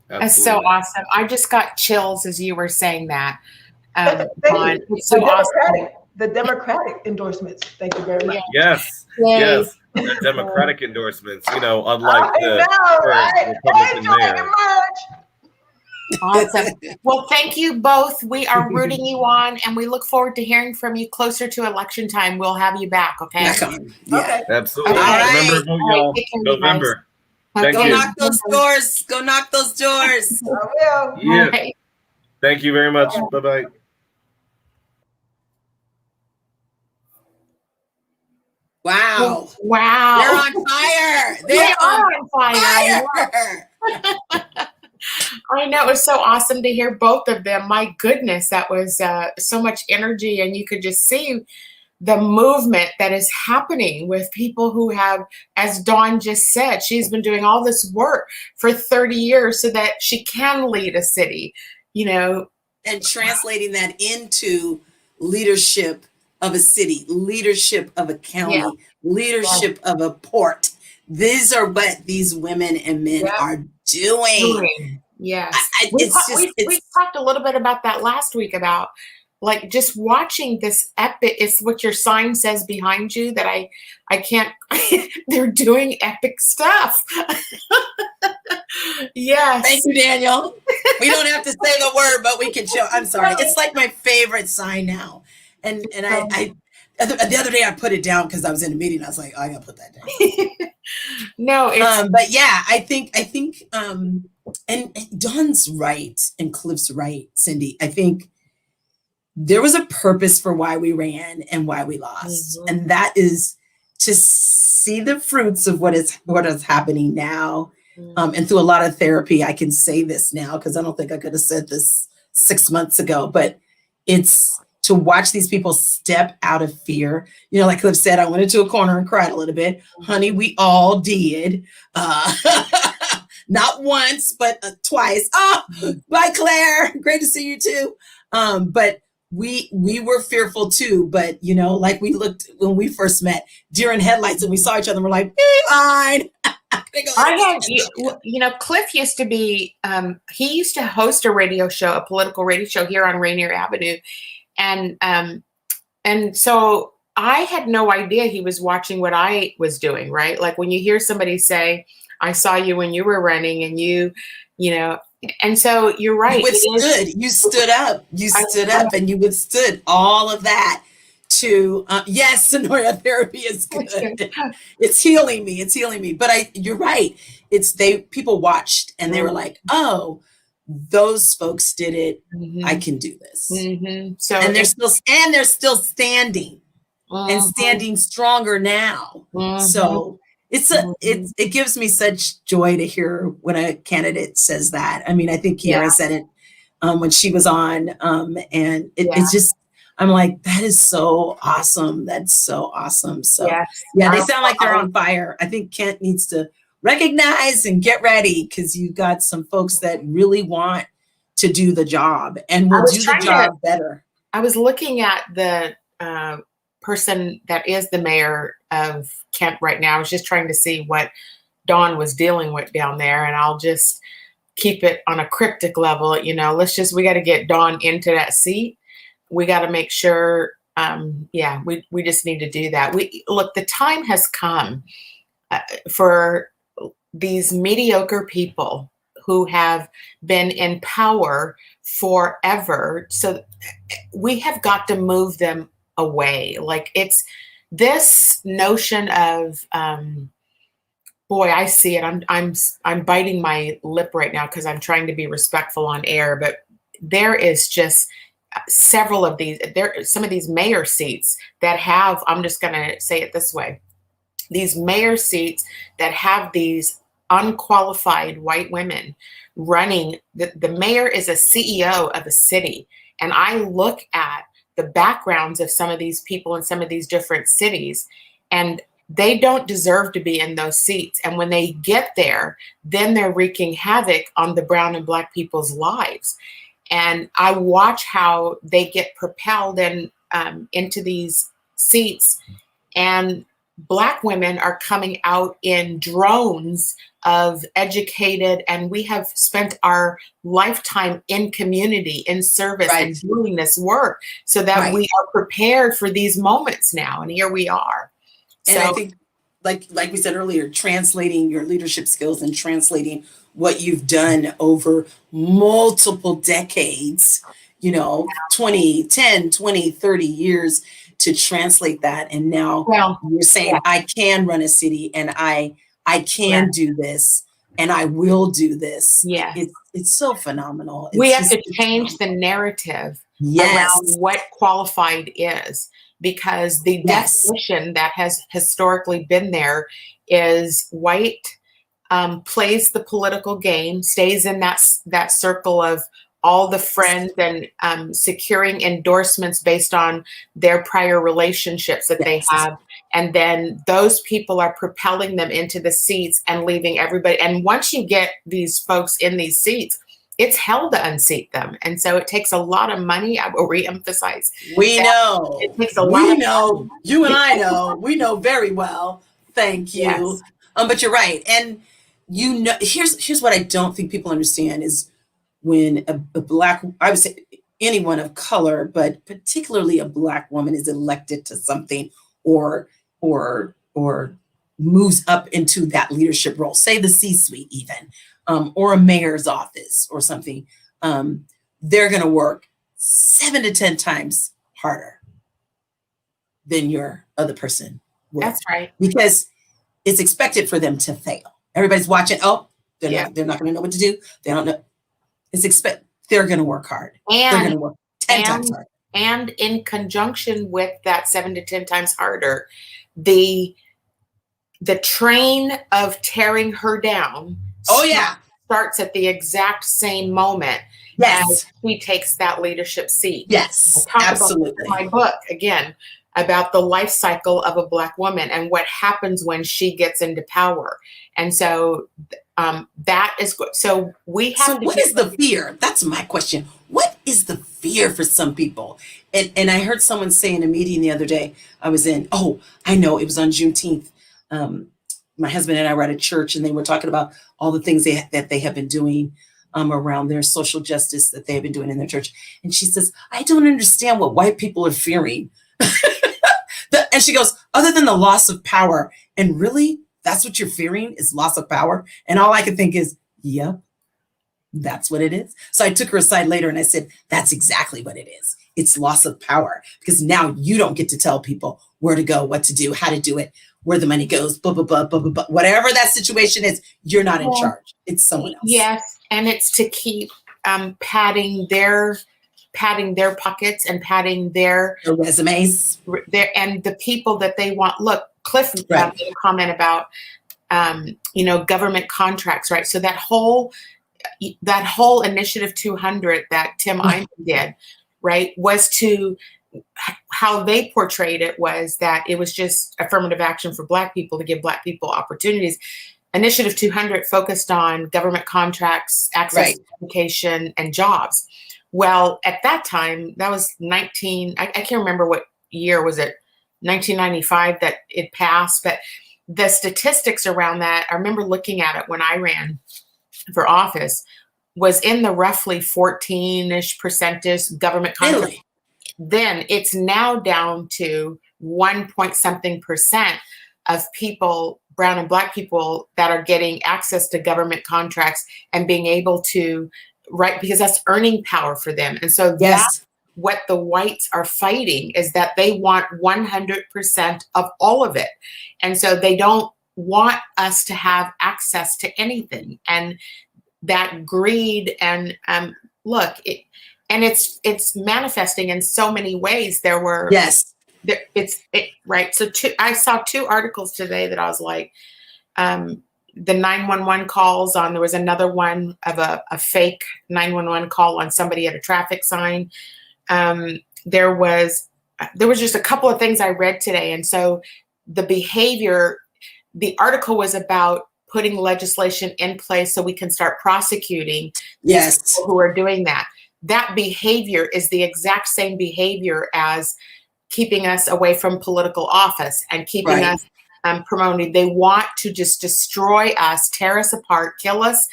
Speaker 4: That's so awesome. I just got chills as you were saying that.
Speaker 8: Thank you.
Speaker 4: So awesome.
Speaker 8: The Democratic endorsements. Thank you very much.
Speaker 9: Yes. The Democratic endorsements, unlike the Republican mayor.
Speaker 4: Awesome. Well, thank you both. We are rooting you on, and we look forward to hearing from you closer to election time. We'll have you back, okay?
Speaker 7: Yeah.
Speaker 9: Absolutely.
Speaker 7: All right.
Speaker 9: Remember, y'all, November. Thank
Speaker 7: Go
Speaker 9: you.
Speaker 7: knock those doors. Go knock those doors.
Speaker 8: I will.
Speaker 9: Yeah.
Speaker 4: Okay.
Speaker 9: Thank you very much. Bye-bye.
Speaker 7: Wow.
Speaker 4: Wow.
Speaker 7: They're on fire.
Speaker 4: They are on fire. I know, it was so awesome to hear both of them. My goodness, that was so much energy, and you could just see the movement that is happening with people who have, as Dawn just said, she's been doing all this work for 30 years so that she can lead a city,
Speaker 7: and translating that into leadership of a city, leadership of a county, leadership of a port. These are what these women and men are doing.
Speaker 4: Yes.
Speaker 7: We
Speaker 4: talked a little bit about that last week, about like just watching this epic. It's what your sign says behind you that I can't, they're doing epic stuff. Yes.
Speaker 7: Thank you, Daniel. We don't have to say the word, but we can show. I'm sorry. It's like my favorite sign now. And I the other day I put it down because I was in a meeting. I was like, oh, I gotta put that down.
Speaker 4: No, it's
Speaker 7: but yeah, I think and Dawn's right and Cliff's right, Cindi. I think there was a purpose for why we ran and why we lost. And that is to see the fruits of what is happening now. And through a lot of therapy, I can say this now because I don't think I could have said this 6 months ago, but it's to watch these people step out of fear. Like Cliff said, I went into a corner and cried a little bit. Honey, we all did. Not once, but twice. Oh, bye, Claire. Great to see you too. But we were fearful too. But, like we looked when we first met, deer in headlights, and we saw each other and we're like, fine.
Speaker 4: Cliff used to be, he used to host a radio show, a political radio show here on Rainier Avenue. And so I had no idea he was watching what I was doing, right? Like when you hear somebody say, I saw you when you were running, and you know, and so you're right.
Speaker 7: You stood up. You stood up, and you withstood all of that. To yes, Sonoria therapy is good. It's healing me. It's healing me. But you're right. People watched and they were like, oh, those folks did it. I can do this.
Speaker 4: So
Speaker 7: and they're still standing and standing stronger now. So it gives me such joy to hear when a candidate says that. I mean, I think Kiara said it when she was on, and it's just, I'm like, that is so awesome. That's so awesome. So they sound like they're on fire. I think Kent needs to recognize and get ready, because you got some folks that really want to do the job and will do the job better.
Speaker 4: I was looking at the person that is the mayor of Kent right now. I was just trying to see what Dawn was dealing with down there, and I'll just keep it on a cryptic level. We got to get Dawn into that seat. We got to make sure, we just need to do that. The time has come for these mediocre people who have been in power forever. So we have got to move them away. Like, it's this notion of, I see it. I'm biting my lip right now because I'm trying to be respectful on air, but there is just several of these, some of these mayor seats that have, I'm just going to say it this way, these mayor seats that have these unqualified white women running. The mayor is a CEO of a city. And I look at the backgrounds of some of these people in some of these different cities, and they don't deserve to be in those seats. And when they get there, then they're wreaking havoc on the brown and black people's lives. And I watch how they get propelled into these seats, and Black women are coming out in drones of educated, and we have spent our lifetime in community, in service, and doing this work so that we are prepared for these moments now. And here we are.
Speaker 7: And I think, like we said earlier, translating your leadership skills and translating what you've done over multiple decades, 20, 10, 20, 30 years, to translate that. And now you're saying, I can run a city, and I can do this, and I will do this.
Speaker 4: Yeah.
Speaker 7: It's so phenomenal.
Speaker 4: We have to change the narrative around what qualified is, because the definition that has historically been there is white, plays the political game, stays in that circle of all the friends, and securing endorsements based on their prior relationships that they have. And then those people are propelling them into the seats and leaving everybody. And once you get these folks in these seats, it's hell to unseat them. And so it takes a lot of money. I will reemphasize.
Speaker 7: We know.
Speaker 4: It takes a lot of money.
Speaker 7: You and I know. We know very well. Thank you.
Speaker 4: Yes.
Speaker 7: But you're right. And here's what I don't think people understand is when a Black, I would say anyone of color, but particularly a Black woman, is elected to something or moves up into that leadership role, say the C-suite even, or a mayor's office or something, they're going to work 7 to 10 times harder than your other person would.
Speaker 4: That's right.
Speaker 7: Because it's expected for them to fail. Everybody's watching. Oh, they're not going to know what to do. They don't know. They're going to work hard. They're going to work 10 times harder.
Speaker 4: And in conjunction with that 7 to 10 times harder, the train of tearing her down starts at the exact same moment as she takes that leadership seat.
Speaker 7: Yes, absolutely.
Speaker 4: In my book, again, about the life cycle of a Black woman and what happens when she gets into power. And so that is good. So we have
Speaker 7: So what is the fear? That's my question. What is the fear for some people? And I heard someone say in a meeting the other day, I was in, I know, it was on Juneteenth. My husband and I were at a church, and they were talking about all the things that they have been doing around their social justice that they have been doing in their church. And she says, I don't understand what white people are fearing. And she goes, other than the loss of power. And really, That's what you're fearing, is loss of power. And all I could think is, yep, that's what it is. So I took her aside later and I said, that's exactly what it is. It's loss of power, because now you don't get to tell people where to go, what to do, how to do it, where the money goes, blah, blah, blah, blah, blah, blah. Whatever that situation is, you're not in charge. It's someone else.
Speaker 4: Yes. And it's to keep padding their pockets and padding their
Speaker 7: resumes
Speaker 4: and the people that they want. Look, Cliff made a comment about, government contracts, right? So that whole Initiative 200 that Tim Eyman did, right, was to, how they portrayed it was that it was just affirmative action for Black people to give Black people opportunities. Initiative 200 focused on government contracts, access to education, and jobs. Well, at that time, that was I can't remember what year was it, 1995 that it passed, but the statistics around that, I remember looking at it when I ran for office, was in the roughly 14-ish percentage government contracts. Really? Then it's now down to 1-point-something% of people, Brown and Black people, that are getting access to government contracts and being able to, right, because that's earning power for them. And so that's what the whites are fighting, is that they want 100% of all of it. And so they don't want us to have access to anything. And that greed and it's manifesting in so many ways. There were right. So I saw 2 articles today that I was like, the 911 calls on. There was another one of a fake 911 call on somebody at a traffic sign. There was just a couple of things I read today, and so the behavior. The article was about putting legislation in place so we can start prosecuting people who are doing that. That behavior is the exact same behavior as keeping us away from political office and keeping us promoting. They want to just destroy us, tear us apart, kill us,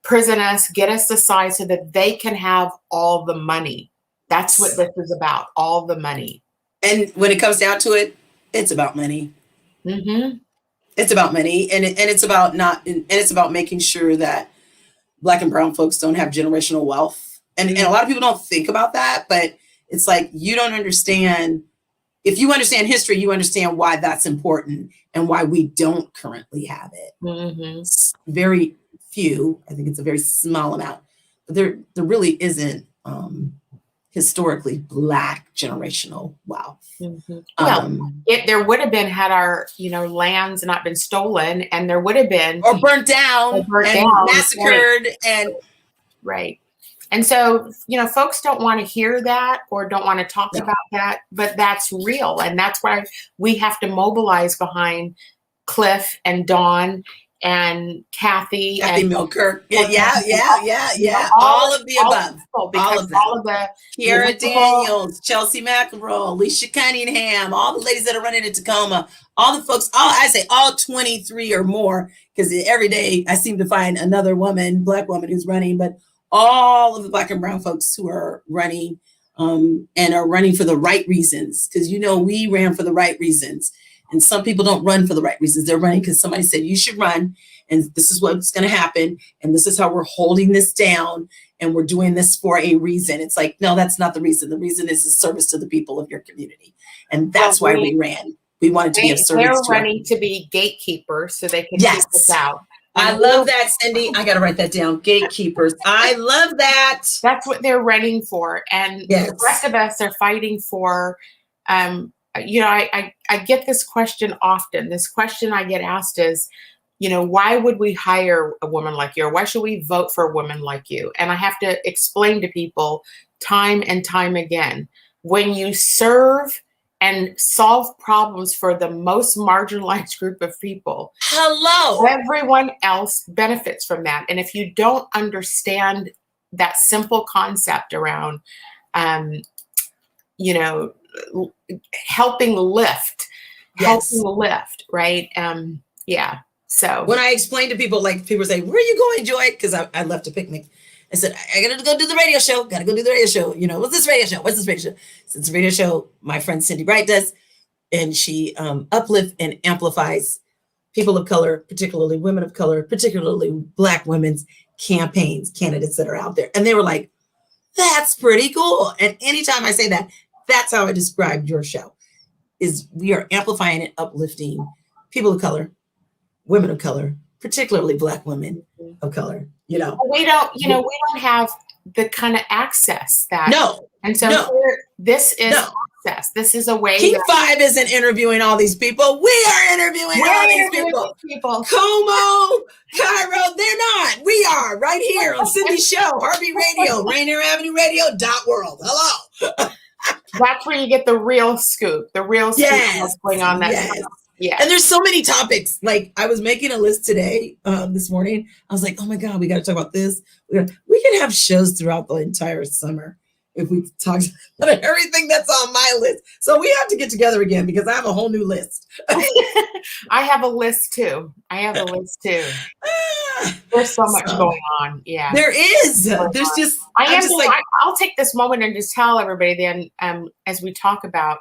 Speaker 4: prison us, get us aside so that they can have all the money. That's what this is about, all the money.
Speaker 7: And when it comes down to it, it's about money.
Speaker 4: Mm-hmm.
Speaker 7: It's about money, and it's about making sure that Black and brown folks don't have generational wealth. And a lot of people don't think about that, but it's like, you don't understand. If you understand history, you understand why that's important and why we don't currently have it.
Speaker 4: Mm-hmm.
Speaker 7: It's very few. I think it's a very small amount. But there really isn't historically Black generational wealth.
Speaker 4: Mm-hmm. There would have been, had our lands not been stolen, and there would have been,
Speaker 7: or burnt down, massacred, and
Speaker 4: right. And so, folks don't want to hear that or don't want to talk about that, but that's real. And that's why we have to mobilize behind Cliff and Dawn and Kathy and
Speaker 7: Milker. Yeah. All of the above. All of them.
Speaker 4: All of the
Speaker 7: Kiara Daniels, Chelsea McEnroe, Alicia Cunningham, all the ladies that are running in Tacoma, all the folks, all 23 or more, because every day I seem to find another Black woman who's running, but all of the Black and brown folks who are running and are running for the right reasons, because we ran for the right reasons. And some people don't run for the right reasons. They're running because somebody said you should run, and this is what's going to happen, and this is how we're holding this down, and we're doing this for a reason. It's like, no, that's not the reason. The reason is the service to the people of your community, and that's why we ran. We wanted to be of service.
Speaker 4: They're running to be gatekeepers so they can keep us out.
Speaker 7: I love that, Cindi. I got to write that down. Gatekeepers. I love that.
Speaker 4: That's what they're running for, and the rest of us are fighting for. I get this question often. This question I get asked is, why would we hire a woman like you? Or why should we vote for a woman like you? And I have to explain to people time and time again, when you serve and solve problems for the most marginalized group of people, everyone else benefits from that. And if you don't understand that simple concept around, helping lift, right? So
Speaker 7: when I explain to people, like, people say, where are you going, Joy? Because I left a picnic. I said, I got to go do the radio show. What's this radio show? So it's a radio show my friend Cindi Bright does. And she uplifts and amplifies people of color, particularly women of color, particularly Black women's campaigns, candidates that are out there. And they were like, that's pretty cool. And anytime I say that, that's how I describe your show, is we are amplifying and uplifting people of color, women of color, particularly Black women of color.
Speaker 4: We don't have the kind of access that.
Speaker 7: No.
Speaker 4: And so here, this is access. This is a way.
Speaker 7: King 5 isn't interviewing all these people. We are interviewing all these people. Como, Cairo, they're not. We are right here on Cindy's show, Heartbeat Radio, Rainier Avenue Radio.world. Hello.
Speaker 4: That's where you get the real scoop. The real scoop of what's going on that.
Speaker 7: Yes. Yeah. And there's so many topics. Like I was making a list today, this morning. I was like, oh my God, we got to talk about this. We can have shows throughout the entire summer if we talk about everything that's on my list. So we have to get together again because I have a whole new list.
Speaker 4: I have a list too. There's so much going on. Yeah.
Speaker 7: There is. There's just,
Speaker 4: I'll take this moment and just tell everybody then, as we talk about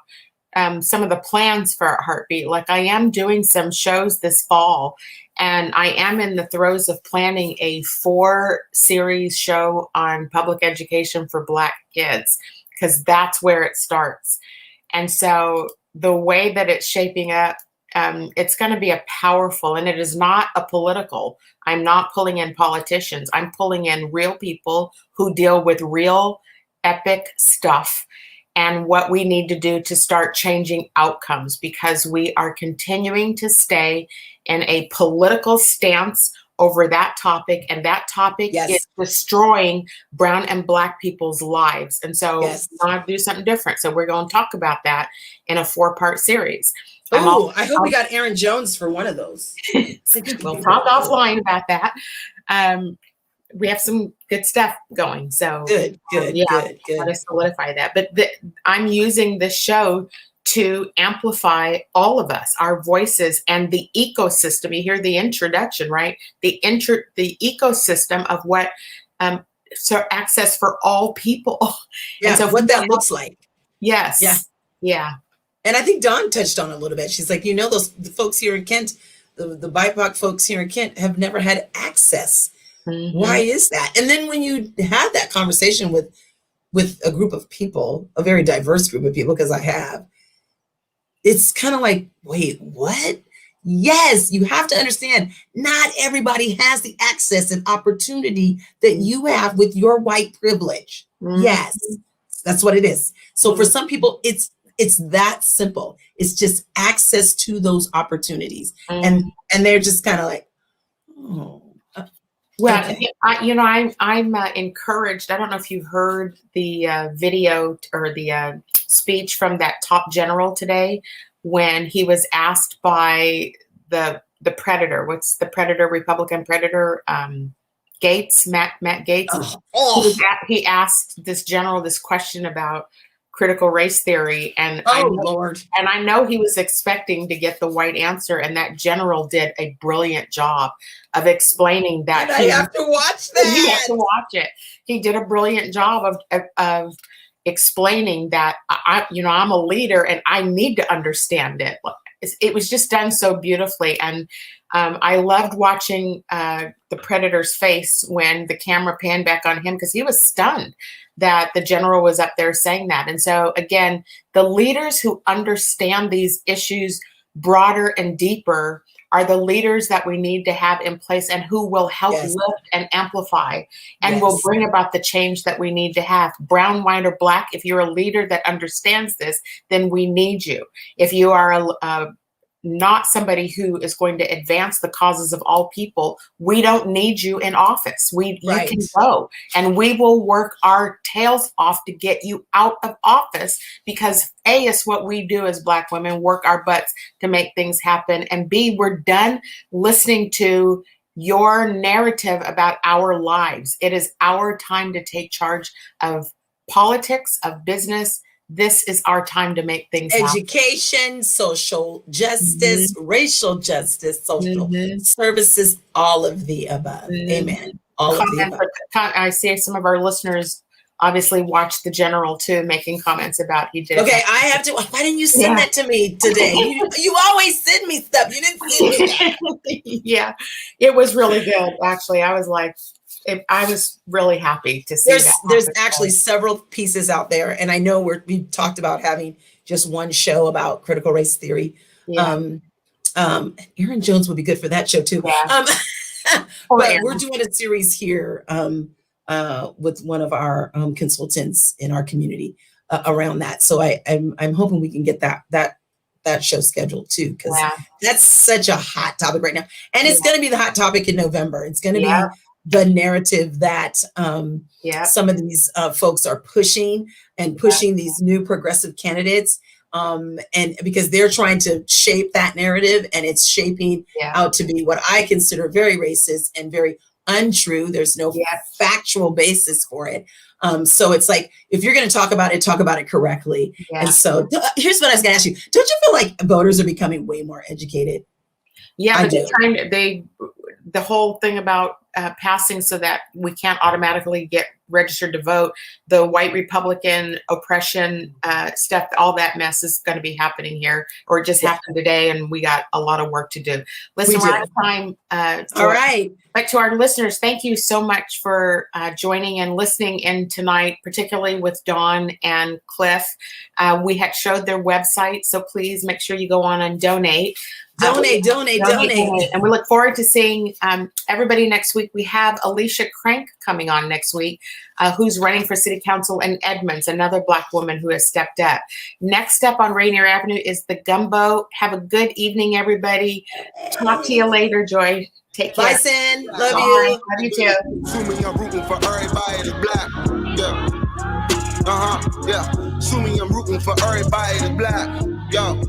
Speaker 4: some of the plans for Heartbeat. Like I am doing some shows this fall, and I am in the throes of planning a 4-series show on public education for Black kids, because that's where it starts. And so the way that it's shaping up, it's going to be a powerful, and it is not a political. I'm not pulling in politicians. I'm pulling in real people who deal with real epic stuff and what we need to do to start changing outcomes, because we are continuing to stay in a political stance over that topic, and that topic is destroying brown and Black people's lives. And so we want to do something different. So we're going to talk about that in a 4-part series.
Speaker 7: Oh, I hope we got Aaron Jones for one of those.
Speaker 4: We'll talk offline about that. We have some good stuff going. So
Speaker 7: good.
Speaker 4: Got to solidify that. But I'm using this show to amplify all of us, our voices, and the ecosystem. You hear the introduction, right? The ecosystem of what so access for all people.
Speaker 7: Yeah, and so what that looks like.
Speaker 4: Yes. Yeah.
Speaker 7: And I think Dawn touched on it a little bit. She's like, the folks here in Kent, the BIPOC folks here in Kent have never had access. Mm-hmm. Why is that? And then when you have that conversation with a group of people, a very diverse group of people, because I have, it's kind of like, wait, what? Yes, you have to understand, not everybody has the access and opportunity that you have with your white privilege. Mm-hmm. Yes, that's what it is. So for some people, it's that simple. It's just access to those opportunities. Mm-hmm. And they're just kind of like, oh.
Speaker 4: Well, okay. I'm encouraged. I don't know if you heard the video or the speech from that top general today when he was asked by the predator. What's the predator? Republican predator? Gates, Matt Gates. He asked this general this question about critical race theory, and I know he was expecting to get the white answer, and that general did a brilliant job of explaining that.
Speaker 7: And I have to watch that.
Speaker 4: You have to watch it. He did a brilliant job of explaining that I'm a leader and I need to understand it. It was just done so beautifully, and I loved watching the predator's face when the camera panned back on him, because he was stunned that the general was up there saying that. And so again, the leaders who understand these issues broader and deeper are the leaders that we need to have in place, and who will help lift and amplify and will bring about the change that we need to have. Brown, white, or Black, if you're a leader that understands this, then we need you. If you are not somebody who is going to advance the causes of all people, we don't need you in office. You can go, and we will work our tails off to get you out of office, because A, is what we do as Black women, work our butts to make things happen, and B, we're done listening to your narrative about our lives. It is our time to take charge of politics, of business. This is our time to make things happen.
Speaker 7: Education, social justice, racial justice, social services, all of the above. Amen. All of the above.
Speaker 4: I see some of our listeners obviously watched the general too, making comments about he did.
Speaker 7: Okay, I have to. Why didn't you send that to me today? You always send me stuff. You didn't send me that.
Speaker 4: Yeah, it was really good. Actually, I was like, I was really happy to see that.
Speaker 7: There's actually several pieces out there, and I know we talked about having just one show about critical race theory.
Speaker 4: Yeah.
Speaker 7: Aaron Jones would be good for that show too.
Speaker 4: Yeah.
Speaker 7: But we're doing a series here with one of our consultants in our community around that. So I'm hoping we can get that show scheduled too, because that's such a hot topic right now, and it's going to be the hot topic in November. It's going to be the narrative that some of these folks are pushing these new progressive candidates. And because they're trying to shape that narrative, and it's shaping out to be what I consider very racist and very untrue. There's no factual basis for it. So it's like, if you're going to talk about it correctly. And so here's what I was going to ask you. Don't you feel like voters are becoming way more educated?
Speaker 4: Yeah, but the whole thing about passing so that we can't automatically get registered to vote, the white Republican oppression stuff, all that mess is going to be happening here, or it just happened today, and we got a lot of work to do. Listen, we're out of time.
Speaker 7: All right.
Speaker 4: But to our listeners, thank you so much for joining and listening in tonight, particularly with Dawn and Cliff. We had showed their website, so please make sure you go on and donate.
Speaker 7: Donate.
Speaker 4: And we look forward to seeing everybody next week. We have Alicia Crank coming on next week, who's running for city council in Edmonds, another Black woman who has stepped up. Next up on Rainier Avenue is the Gumbo. Have a good evening, everybody. Talk to you later, Joy. Take care.
Speaker 7: Bye, Sin. Love you.
Speaker 4: Love you too.
Speaker 2: Assuming I'm rooting for everybody that's black. Yeah. Yeah. Assuming I'm rooting for everybody that's black. Yo.